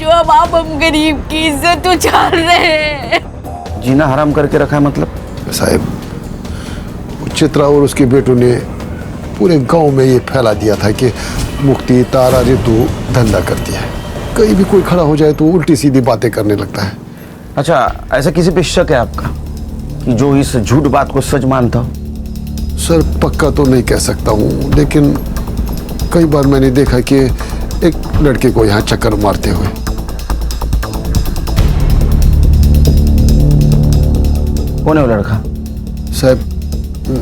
जो अब आप हम गरीब की इज्जत उछाल रहे हैं? जीना हराम करके रखा है मतलब? साहब, चित्रा और उसके बेटों ने पूरे गांव में ये फैला दिया था कि मुक्ति, तारा, रितु धंधा करती है। कहीं भी कोई खड़ा हो जाए तो उल्टी सीधी बातें करने लगता है। अच्छा, ऐसा किसी पे शक है आपका कि जो इस झूठ बात को सच मानता हो? सर पक्का तो नहीं कह सकता हूँ, लेकिन कई बार मैंने देखा कि एक लड़के को यहाँ चक्कर मारते हुए। कौन है वो लड़का? साहब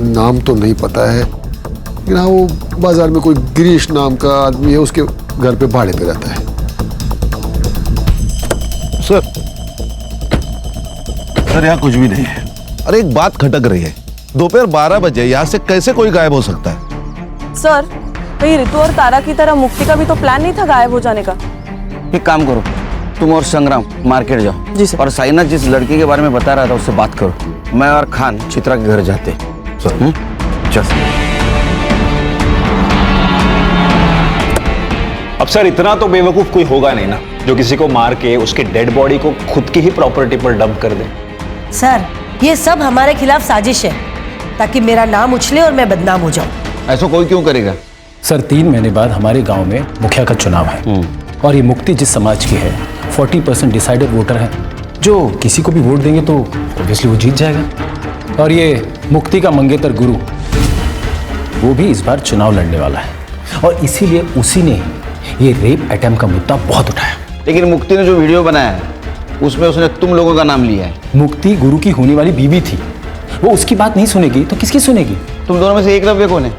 नाम तो नहीं पता है, लेकिन हाँ वो बाजार में कोई गिरीश नाम का आदमी है, उसके घर पे भाड़े पे रहता है। सर यहाँ कुछ भी नहीं है। अरे एक बात खटक रही है, दोपहर 12 बजे यहाँ से कैसे कोई गायब हो सकता है? सर कहीं रितु और तारा की तरह मुक्ति का भी तो प्लान नहीं था गायब हो जाने का? एक काम करो, तुम और संग्राम मार्केट जाओ। जी सर। और साईनाथ जिस लड़के के बारे में बता रहा था उससे बात करो। मैं और खान चित्रा के घर जाते। चल। अब सर इतना तो बेवकूफ कोई होगा नहीं ना जो किसी को मार के उसके डेड बॉडी को खुद की ही प्रॉपर्टी पर डंप कर दे। सर ये सब हमारे खिलाफ साजिश है ताकि मेरा नाम उछले और मैं बदनाम हो जाऊं। ऐसा कोई क्यों करेगा? सर 3 महीने बाद हमारे गांव में मुखिया का चुनाव है और ये मुक्ति जिस समाज की है 40% डिसाइडेड वोटर है, जो किसी को भी वोट देंगे तो ऑब्वियसली वो जीत जाएगा। और ये मुक्ति का मंगेतर गुरु वो भी इस बार चुनाव लड़ने वाला है और इसीलिए उसी ने ये रेप अटेम्प्ट का मुद्दा बहुत उठाया। लेकिन मुक्ति ने जो वीडियो बनाया है उसमें उसने तुम लोगों का नाम लिया है। मुक्ति गुरु की होने वाली बीवी थी, वो उसकी बात नहीं सुनेगी तो किसकी सुनेगी? तुम दोनों में से एकलव्य कौन है?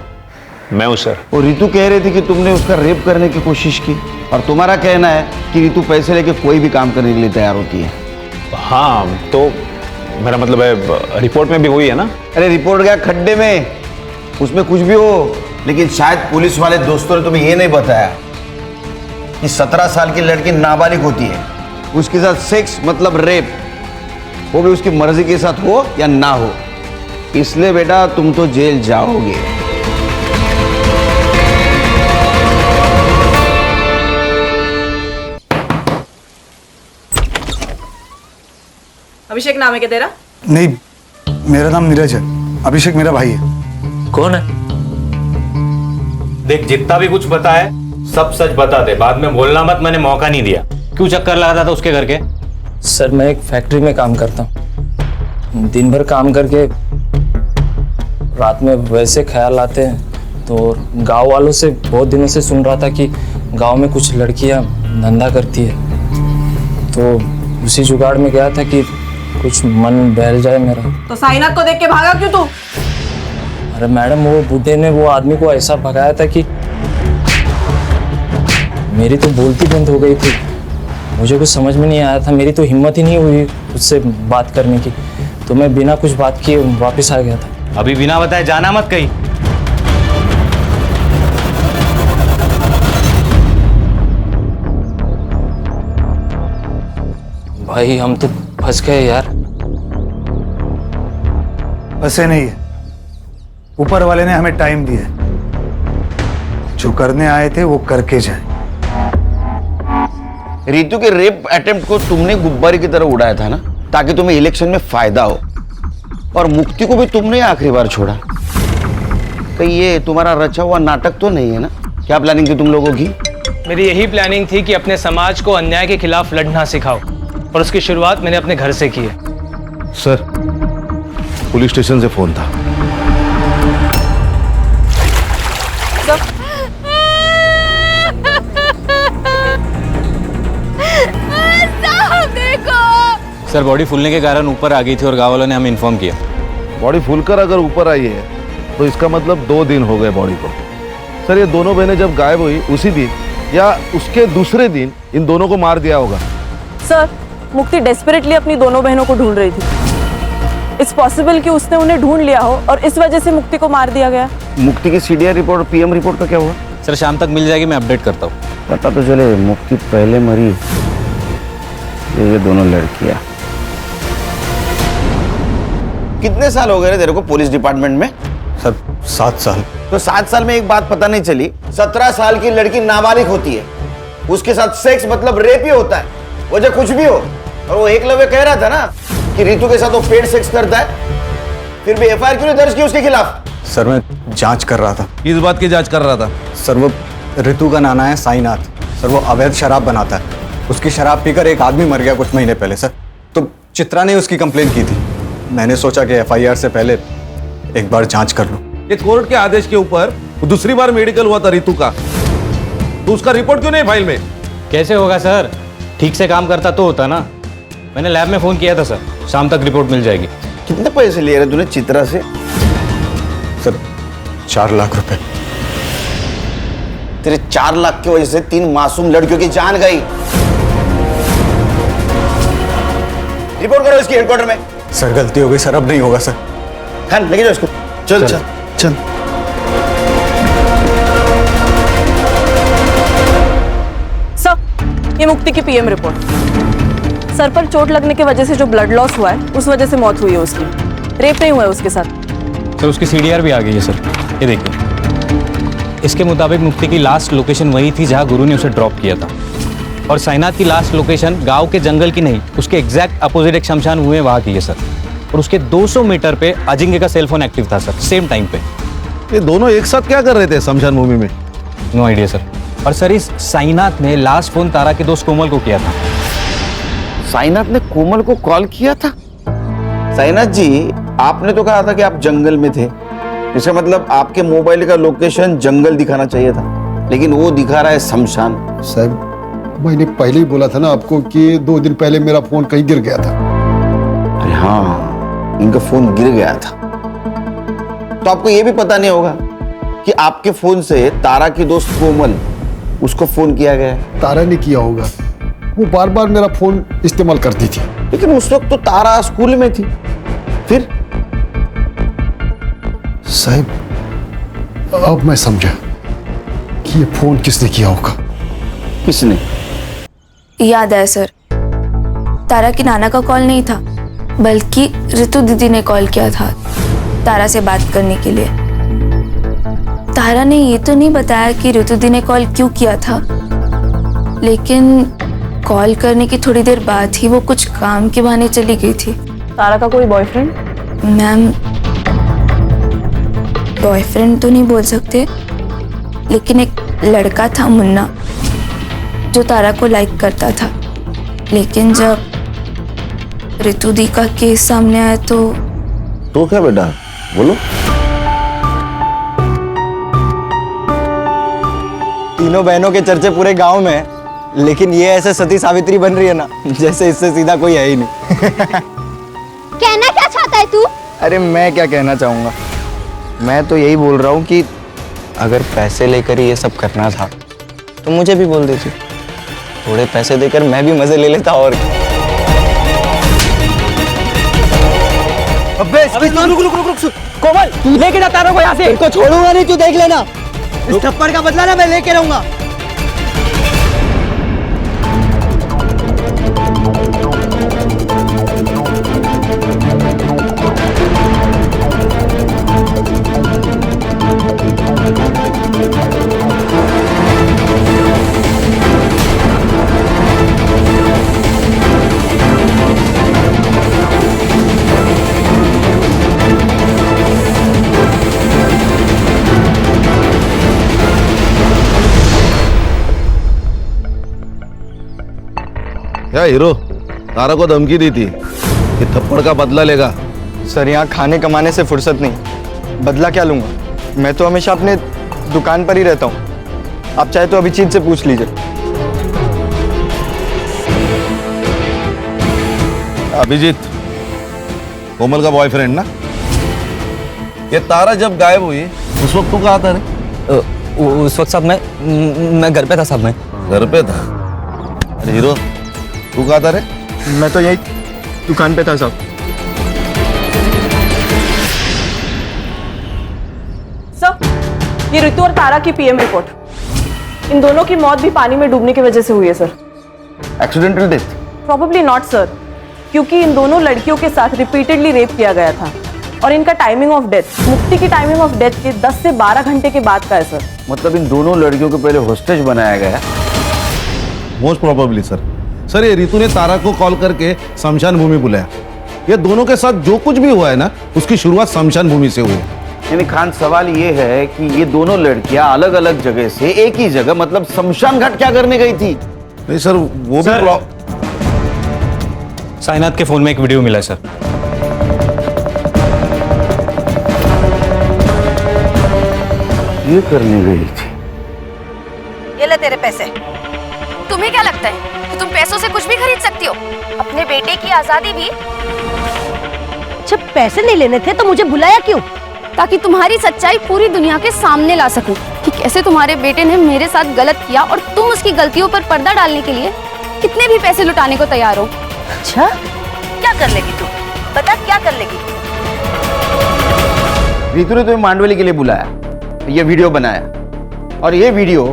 मैं हूं सर। और रितु कह रही थी कि तुमने उसका रेप करने की कोशिश की और तुम्हारा कहना है कि रितु पैसे लेके कोई भी काम करने के लिए तैयार होती है। हाँ तो मेरा मतलब है रिपोर्ट में भी हुई है ना। अरे रिपोर्ट गया खड्डे में, उसमें कुछ भी हो, लेकिन शायद पुलिस वाले दोस्तों ने तुम्हें ये नहीं बताया कि 17 साल की लड़की नाबालिग होती है, उसके साथ सेक्स मतलब रेप, वो भी उसकी मर्जी के साथ हो या ना हो। इसलिए बेटा तुम तो जेल जाओगे। अभिषेक नाम है क्या तेरा? नहीं, मेरा नाम नीरज है। अभिषेक मेरा भाई है। कौन है? देख, जितना भी कुछ पता है सब सच बता दे, बाद में बोलना मत, मैंने मौका नहीं दिया। क्यों चक्कर लगा था उसके घर के? सर मैं एक फैक्ट्री में काम करता हूँ, दिन भर काम करके रात में वैसे ख्याल आते हैं। तो गांव वालों से बहुत दिनों से सुन रहा था कि गांव में कुछ लड़कियां धंधा करती है, तो उसी जुगाड़ में गया था कि कुछ मन बहल जाए मेरा। तो साइनाथ को देख के भागा क्यों तू? अरे मैडम, वो बूढ़े ने वो आदमी को ऐसा भगाया था कि मेरी तो बोलती बंद हो गई थी। मुझे कुछ समझ में नहीं आया था, मेरी तो हिम्मत ही नहीं हुई उससे बात करने की, तो मैं बिना कुछ बात किए वापस आ गया था। अभी बिना बताए जाना मत कहीं। भाई हम तो फंस गए यार। ऐसे नहीं है, ऊपर वाले ने हमें टाइम दिया है, जो करने आए थे वो करके जाए। रितु के रेप अटेम्प्ट को तुमने गुब्बारे की तरह उड़ाया था ना, ताकि तुम्हें इलेक्शन में फायदा हो, और मुक्ति को भी तुमने आखिरी बार छोड़ा। कहीं ये तुम्हारा रचा हुआ नाटक तो नहीं है ना? क्या प्लानिंग थी तुम लोगों की? मेरी यही प्लानिंग थी कि अपने समाज को अन्याय के खिलाफ लड़ना सिखाओ, और उसकी शुरुआत मैंने अपने घर से की है। सर, पुलिस स्टेशन से फोन था। सर, बॉडी फूलने के कारण ऊपर आ गई थी और गाँव वालों ने हमें इन्फॉर्म किया। बॉडी फूलकर अगर ऊपर आई है तो इसका मतलब 2 दिन हो गए बॉडी को। सर, ये दोनों बहनें जब गायब हुई उसी दिन या उसके दूसरे दिन इन दोनों को मार दिया होगा। सर, मुक्ति डेस्परेटली अपनी दोनों बहनों को ढूंढ रही थी। इट्स पॉसिबल कि उसने उन्हें ढूंढ लिया हो और इस वजह से मुक्ति को मार दिया गया। मुक्ति की सीडीआर रिपोर्ट और पीएम रिपोर्ट का क्या हुआ? सर, शाम तक मिल जाएगी, मैं अपडेट करता हूँ। पता तो चले मुक्ति पहले मरी, ये दोनों लड़कियां। कितने साल हो गए रे तेरे को पुलिस डिपार्टमेंट में? सर 7 साल। तो 7 साल में एक बात पता नहीं चली, 17 साल की लड़की नाबालिग होती है, उसके साथ सेक्स मतलब रेप ही होता है, वजह कुछ भी हो। और वो एकलव्य कह रहा था ना कि रितु के साथ वो पेड सेक्स करता है, फिर भी एफआईआर क्यों नहीं दर्ज की उसके खिलाफ? सर मैं जांच कर रहा था। किस बात की जांच कर रहा था? सर वो रितु का नाना है साईनाथ। सर वो अवैध शराब बनाता है, उसकी शराब पीकर एक आदमी मर गया कुछ महीने पहले सर। तो चित्रा ने उसकी कंप्लेन की थी, मैंने सोचा कि एफआईआर से पहले एक बार जांच कर लूं। ये कोर्ट के आदेश के ऊपर दूसरी बार मेडिकल हुआ था रितु का, तो उसका रिपोर्ट क्यों नहीं फाइल में? कैसे होगा सर? ठीक से काम करता तो होता ना। मैंने लैब में फोन किया था सर, शाम तक रिपोर्ट मिल जाएगी। कितने पैसे लिए रहे तूने चित्रा से? सर 4 लाख रुपए। तेरे 4 लाख की वजह से 3 मासूम लड़कियों की जान गई। रिपोर्ट करो इसकी हेडक्वार्टर में। सर गलती हो गई सर, अब नहीं होगा सर। हाँ, लेके जाओ इसको। चल चल चल। सर, ये मुक्ति की पीएम रिपोर्ट। सर पर चोट लगने की वजह से जो ब्लड लॉस हुआ है उस वजह से मौत हुई है उसकी, रेप नहीं हुआ है उसके साथ। सर उसकी सीडीआर भी आ गई है सर, ये देखिए। इसके मुताबिक मुक्ति की लास्ट लोकेशन वही थी जहां गुरु ने उसे ड्रॉप किया था, और साईनाथ की लास्ट लोकेशन गांव के जंगल की नहीं, उसके एग्जैक्ट अपोजिट एक शमशान हुए वहां की है सर। और उसके 200 मीटर पे अजिंक्य का सेलफोन एक्टिव था सर, सेम टाइम पे। ये दोनों एक साथ क्या कर रहे थे शमशान भूमि में? No idea sir. और सर इस साईनाथ ने लास्ट फोन तारा के दोस्त कोमल को किया था। साईनाथ ने कोमल को कॉल किया था? साईनाथ जी, आपने तो कहा था कि आप जंगल में थे, इसका मतलब आपके मोबाइल का लोकेशन जंगल दिखाना चाहिए था, लेकिन वो दिखा रहा है शमशान। साहब, मैंने पहले ही बोला था ना आपको कि 2 दिन पहले मेरा फोन कहीं गिर गया था। अरे हाँ, इनका फोन गिर गया था। तो आपको ये भी पता नहीं होगा कि आपके फोन से तारा की दोस्त कोमल, उसको फोन किया गया है। तारा ने किया होगा, वो बार बार मेरा फोन इस्तेमाल करती थी। लेकिन उस वक्त तो तारा स्कूल में थी। फिर साहब अब मैं समझा कि ये फोन किसने किया होगा। किसने? याद है सर, तारा की नाना का कॉल नहीं था, बल्कि ऋतु दीदी ने कॉल किया था तारा से बात करने के लिए। तारा ने ये तो नहीं बताया कि ऋतु दी ने कॉल क्यों किया था, लेकिन कॉल करने की थोड़ी देर बाद ही वो कुछ काम के बहाने चली गई थी। तारा का कोई बॉयफ्रेंड? मैम, बॉयफ्रेंड तो नहीं बोल सकते, लेकिन एक लड़का था मुन्ना जो तारा को लाइक करता था। लेकिन जब ऋतु दी का केस सामने आया तो क्या बेटा, बोलो। तीनों बहनों के चर्चे पूरे गांव में है, लेकिन ये ऐसे सती सावित्री बन रही है ना, जैसे इससे सीधा कोई है ही नहीं। कहना क्या चाहता है तू? अरे मैं क्या कहना चाहूंगा, मैं तो यही बोल रहा हूँ कि अगर पैसे लेकर ही ये सब करना था तो मुझे भी बोल देती। थोड़े पैसे देकर मैं भी मजे ले लेता। और अबे रुक कोमल, लेके जा तारा को यहाँ से। इनको छोड़ूंगा नहीं, तू देख लेना। इस थप्पड़ का बदला ना मैं लेके रहूंगा। क्या हीरो, तारा को धमकी दी थी कि थप्पड़ का बदला लेगा? सर, यहाँ खाने कमाने से फुर्सत नहीं, बदला क्या लूंगा? मैं तो हमेशा अपने दुकान पर ही रहता हूँ। आप चाहे तो अभिजीत से पूछ लीजिए। अभिजीत कोमल का बॉयफ्रेंड ना? ये तारा जब गायब हुई उस वक्त तू कहाँ था रे? उस वक्त साहब मैं घर पे था साहब। मैं घर पे था? अरे हीरो, तू कहाँ था रे? मैं तो यही दुकान पे था साहब। सर, ये ऋतु और तारा की पीएम रिपोर्ट। इन दोनों की मौत भी पानी में डूबने की वजह से हुई है sir. Accidental death? Probably not sir, क्योंकि इन दोनों लड़कियों के साथ रिपीटेडली रेप किया गया था और इनका टाइमिंग ऑफ डेथ मुक्ति की टाइमिंग ऑफ डेथ के 10 से 12 घंटे के बाद का है सर। मतलब इन दोनों लड़कियों को पहले होस्टेज बनाया गया? Most probably sir. सर, ये रितु ने तारा को कॉल करके शमशान भूमि बुलाया। ये दोनों के साथ जो कुछ भी हुआ है ना, उसकी शुरुआत शमशान भूमि से हुई है। यानी खान, सवाल ये है कि ये दोनों लड़कियां अलग अलग जगह से एक ही जगह, मतलब शमशान घाट क्या करने गई थी? नहीं सर, वो भी साइनाथ के फोन में एक वीडियो मिला है सर। ये करने गई थी। ये ले तेरे पैसे। तुम्हें क्या लगता है कि तुम पैसों से कुछ भी खरीद सकती हो? अपने बेटे की आजादी भी। जब पैसे नहीं लेने थे तो मुझे बुलाया क्यों? ताकि तुम्हारी सच्चाई पूरी दुनिया के सामने ला सकूं कि कैसे तुम्हारे बेटे ने मेरे साथ गलत किया और तुम उसकी गलतियों पर पर्दा डालने के लिए कितने भी पैसे लुटाने को तैयार हो। अच्छा, क्या कर लेगी तू? बता, क्या कर लेगी? रितु ने तुम्हें मांडवली के लिए बुलाया, ये वीडियो बनाया, और ये वीडियो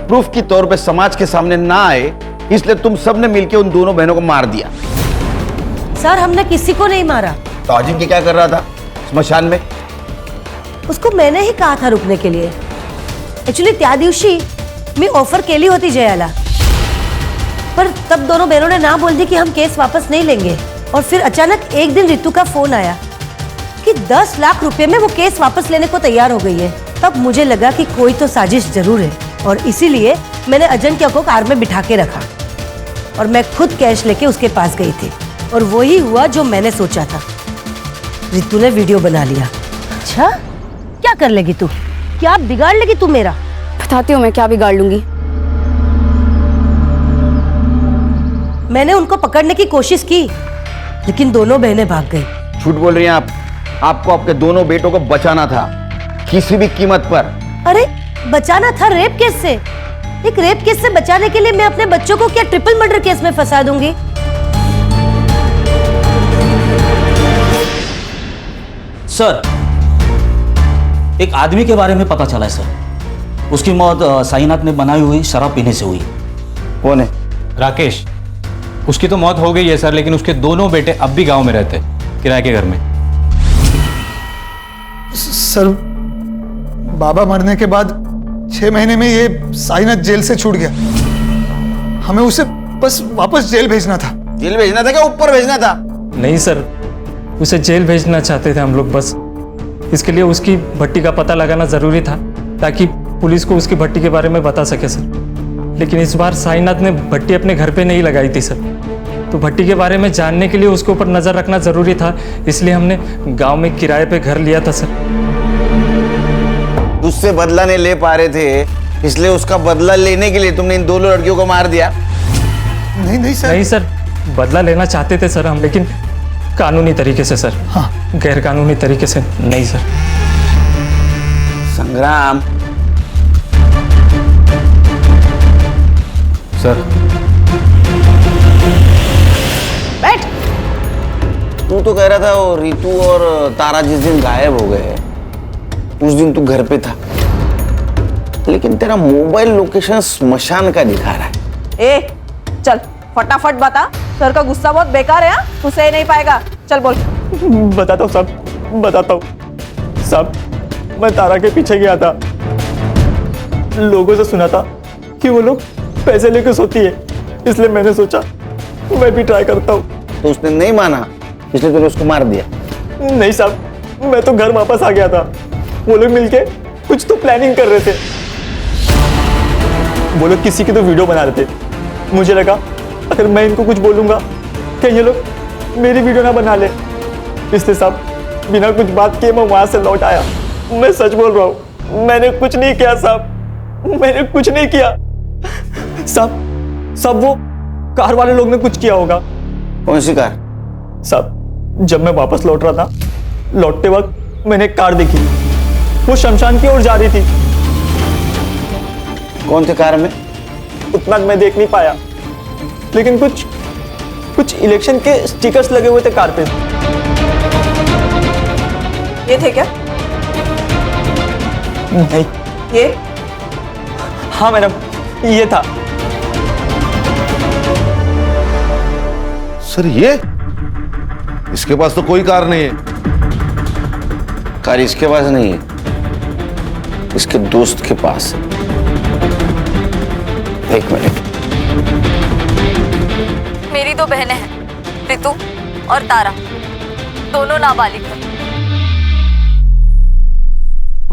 प्रूफ के तौर पे समाज के सामने ना आए, इसलिए तुम सबने मिलकर उन दोनों बहनों को मार दिया। सर, हमने किसी को नहीं मारा। तो अजिंक्य क्या कर रहा था स्मशान में? उसको मैंने ही कहा था रुकने के लिए। एक्चुअली त्या दिवशी मी ऑफर केली होती जयाला, पर तब दोनों बहनों ने ना बोल दी कि हम केस वापस नहीं लेंगे। और फिर अचानक एक दिन रितु का फोन आया कि 10 लाख रुपए में वो केस वापस लेने को तैयार हो गई है। तब मुझे लगा कि कोई तो साजिश जरूर है, और इसीलिए मैंने अजिंक्य को कार में बिठा के रखा और मैं खुद कैश लेके उसके पास गई थी। और वही हुआ जो मैंने सोचा था। रितु ने वीडियो बना लिया। अच्छा, क्या कर लेगी तू? क्या बिगाड़ लेगी तू मेरा? बताती हूँ मैं क्या बिगाड़ लूंगी। मैंने उनको पकड़ने की कोशिश की, लेकिन दोनों बहनें भाग गई। झूठ बोल रही हैं आप। आपको आपके दोनों बेटों को बचाना था, किसी भी कीमत पर। अरे, बचाना था रेप केस से, एक रेप केस से बचाने के लिए मैं अपने बच्चों को क्या ट्रिपल मर्डर केस में फंसा दूंगी? सर, एक आदमी के बारे में पता चला है सर। उसकी मौत साईनाथ ने बनाई हुई शराब पीने से हुई। कौन है? राकेश। उसकी तो मौत हो गई है सर, लेकिन उसके दोनों बेटे अब भी गांव में रहते हैं, किराए के घर में। सर, बाबा मरने के बाद 6 महीने में ये साईनाथ जेल से छूट गया। हमें उसे बस वापस जेल भेजना था। जेल भेजना था क्या ऊपर भेजना था? नहीं सर, उसे जेल भेजना चाहते थे हम लोग। बस इसके लिए उसकी भट्टी का पता लगाना जरूरी था, ताकि पुलिस को उसकी भट्टी के बारे में बता सके सर। लेकिन इस बार साईनाथ ने भट्टी अपने घर पे नहीं लगाई थी सर, तो भट्टी के बारे में जानने के लिए उसके ऊपर नजर रखना जरूरी था, इसलिए हमने गांव में किराए पे घर लिया था सर। उससे बदला नहीं ले पा रहे थे, इसलिए उसका बदला लेने के लिए तुमने इन दोनों लड़कियों को मार दिया? नहीं सर। नहीं सर, बदला लेना चाहते थे सर हम, लेकिन कानूनी तरीके से सर। हाँ, गैर कानूनी तरीके से नहीं सर। संग्राम सर, बैठ। तू तो कह रहा था वो रितु और तारा जिस दिन गायब हो गए उस दिन तू घर पे था, लेकिन तेरा मोबाइल लोकेशन स्मशान का दिखा रहा है। ए, चल फटाफट बता, सर का गुस्सा बहुत बेकार है। तू सह नहीं पाएगा, चल बोल। बताता हूँ साहब, बताता हूँ साहब। मैं तारा के पीछे गया था, लोगों से सुना था कि वो लोग पैसे लेकर सोती है, इसलिए मैंने सोचा मैं भी ट्राई करता हूँ। तो उसने नहीं माना, इसलिए तूने उसको मार दिया? नहीं साहब, मैं तो घर वापस आ गया था। वो लोग मिलके कुछ तो प्लानिंग कर रहे थे। वो लोग किसी की तो वीडियो बना रहे थे। मुझे लगा अगर मैं इनको कुछ बोलूंगा कि ये लोग मेरी वीडियो ना बना ले, इसलिए साहब बिना कुछ बात किए मैं वहां से लौट आया। मैं सच बोल रहा हूँ, मैंने कुछ नहीं किया साहब, मैंने कुछ नहीं किया साहब। वो कार वाले लोग ने कुछ किया होगा। कौन सी कार? साहब, जब मैं वापस लौट रहा था, लौटते वक्त मैंने एक कार देखी, वो शमशान की ओर जा रही थी। कौन थे कार में? उतना मैं देख नहीं पाया, लेकिन कुछ इलेक्शन के स्टिकर्स लगे हुए थे कार पे। ये थे क्या? नहीं। ये? हाँ मैडम, ये था। सर, ये इसके पास तो कोई कार नहीं है। कार इसके पास नहीं है, इसके दोस्त के पास है। एक मिनट। मेरी 2 बहनें हैं, रितु और तारा, दोनों नाबालिग हैं।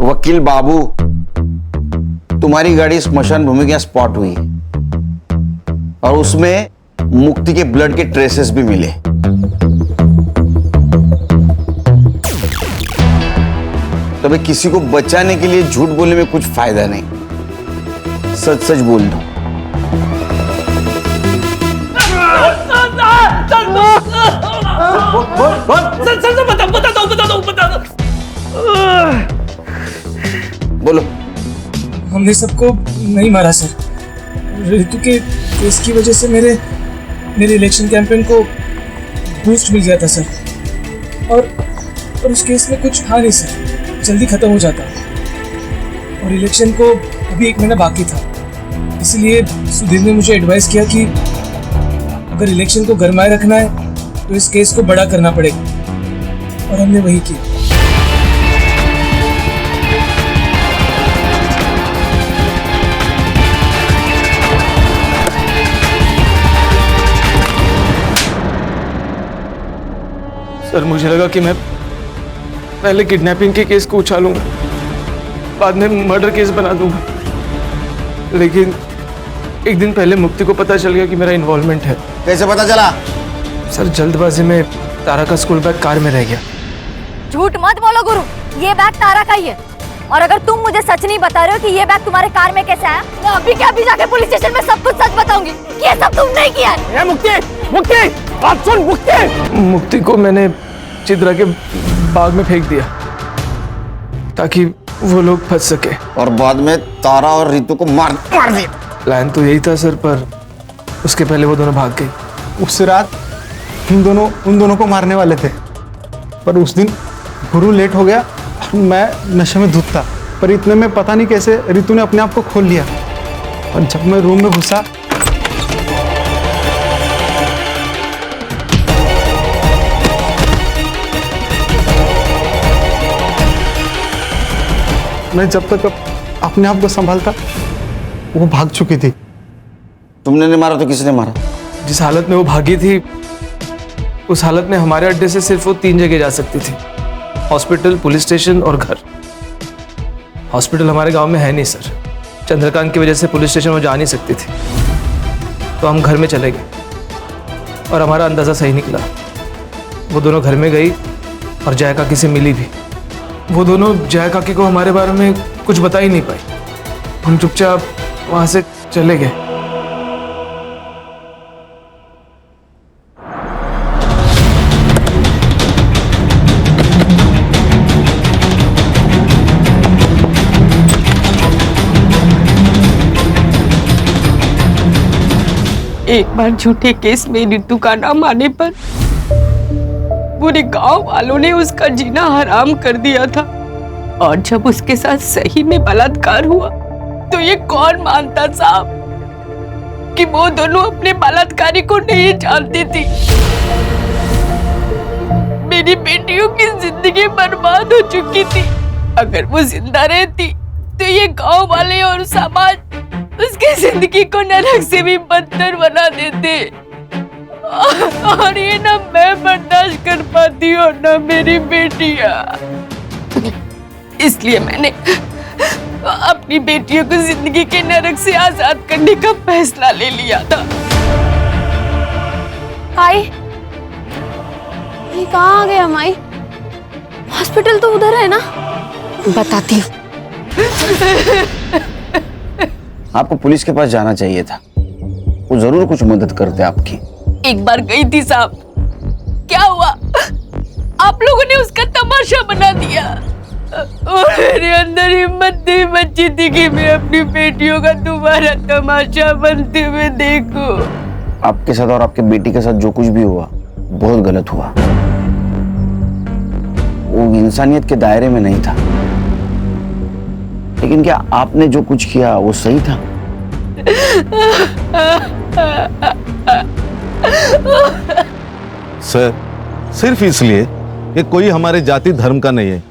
वकील बाबू, तुम्हारी गाड़ी स्मशान भूमि के स्पॉट हुई और उसमें मुक्ति के ब्लड के ट्रेसेस भी मिले। तभी किसी को बचाने के लिए झूठ बोलने में कुछ फायदा नहीं। सच सच बोल दो। बोलो। हमने सबको नहीं मारा सर। रितु के केस की वजह से मेरे इलेक्शन कैंपेन को बूस्ट मिल गया था सर, और उस केस में कुछ था नहीं सर, जल्दी खत्म हो जाता, और इलेक्शन को अभी 1 महीना बाकी था। इसलिए सुधीर ने मुझे एडवाइस किया कि अगर इलेक्शन को गरमाए रखना है तो इस केस को बड़ा करना पड़ेगा, और हमने वही किया। सर, मुझे लगा कि मैं पहले किडनैपिंग के केस को उछालूंगा, बाद में मर्डर केस बना दूंगा, लेकिन एक दिन पहले मुक्ति को पता चल गया कि मेरा इन्वॉल्वमेंट है। कैसे पता चला? सर, जल्दबाजी में तारा का स्कूल बैग कार में रह गया। झूठ मत बोलो गुरु, ये बैग तारा का ही है, और अगर तुम मुझे सच नहीं बता रहे हो कि ये बैग तुम्हारे कार में कैसे आया, मैं अभी के अभी जाके पुलिस स्टेशन में सब कुछ सच बताऊंगी। ये सब तुमने किया है। मुक्ति, बात सुन। मुक्ति को मैंने चित्रा के बाग में फेंक दिया ताकि वो लोग फंस सके, और बाद में तारा और रितु को मार दिया। प्लान तो यही था सर, पर उसके पहले वो दोनों भाग गई। उस रात उन दोनों को मारने वाले थे, पर उस दिन गुरु लेट हो गया और मैं नशे में धुत था। पर इतने में पता नहीं कैसे रितु ने अपने आप को खोल लिया, और जब मैं रूम में घुसा मैं जब तक अपने आप को संभालता वो भाग चुकी थी। तुमने नहीं मारा तो किसने मारा? जिस हालत में वो भागी थी उस हालत में हमारे अड्डे से सिर्फ वो 3 जगह जा सकती थी, हॉस्पिटल, पुलिस स्टेशन और घर। हॉस्पिटल हमारे गांव में है नहीं सर, चंद्रकांत की वजह से पुलिस स्टेशन वो जा नहीं सकती थी, तो हम घर में चले गए और हमारा अंदाज़ा सही निकला। वो दोनों घर में गई और जया काकी से मिली भी। वो दोनों जया काकी को हमारे बारे में कुछ बता ही नहीं पाई। हम चुपचाप वहाँ से चले गए। एक बार झूठे केस में रितु का नाम आने पर पूरे गांव वालों ने उसका जीना हराम कर दिया था, और जब उसके साथ सही में बलात्कार हुआ तो ये कौन मानता साहब कि वो दोनों अपने बलात्कारी को नहीं जानती थी। मेरी बेटियों की जिंदगी बर्बाद हो चुकी थी। अगर वो जिंदा रहती तो ये गांव वाले और समाज उसकी जिंदगी को नरक से भी बदतर बना देते, और ये ना मैं बर्दाश्त कर पाती हूँ ना मेरी बेटियां। इसलिए मैंने अपनी बेटियों को जिंदगी के नरक से आजाद करने का फैसला ले लिया था। माई, ये कहाँ आ गया माई? हॉस्पिटल तो उधर है ना? बताती हूँ। आपको पुलिस के पास जाना चाहिए था, वो जरूर कुछ मदद करते आपकी। एक बार गई थी साहब, क्या हुआ? आप लोगों ने उसका तमाशा बना दिया, और मेरे अंदर हिम्मत नहीं बची थी कि मैं अपनी बेटियों का दोबारा तमाशा बनते हुए देखूं। आपके साथ और आपके बेटी के साथ जो कुछ भी हुआ बहुत गलत हुआ। वो इंसानियत के दायरे में नहीं था, लेकिन क्या आपने जो कुछ किया वो सही था? सर, सिर्फ इसलिए कि कोई हमारे जाति धर्म का नहीं है,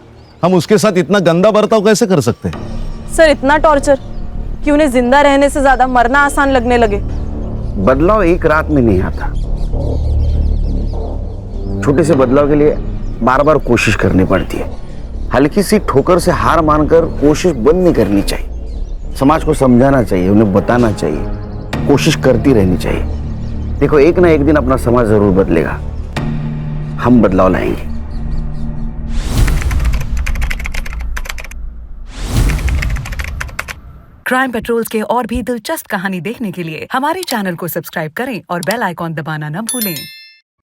हम उसके साथ इतना गंदा बर्ताव कैसे कर सकते हैं? सर इतना टॉर्चर कि उन्हें जिंदा रहने से ज्यादा मरना आसान लगने लगे। बदलाव एक रात में नहीं आता, छोटे से बदलाव के लिए बार बार कोशिश करनी पड़ती है। हल्की सी ठोकर से हार मानकर कोशिश बंद नहीं करनी चाहिए। समाज को समझाना चाहिए, उन्हें बताना चाहिए, कोशिश करती रहनी चाहिए। देखो, एक ना एक दिन अपना समाज जरूर बदलेगा, हम बदलाव लाएंगे। क्राइम पेट्रोल्स के और भी दिलचस्प कहानी देखने के लिए हमारे चैनल को सब्सक्राइब करें और बेल आइकॉन दबाना न भूलें।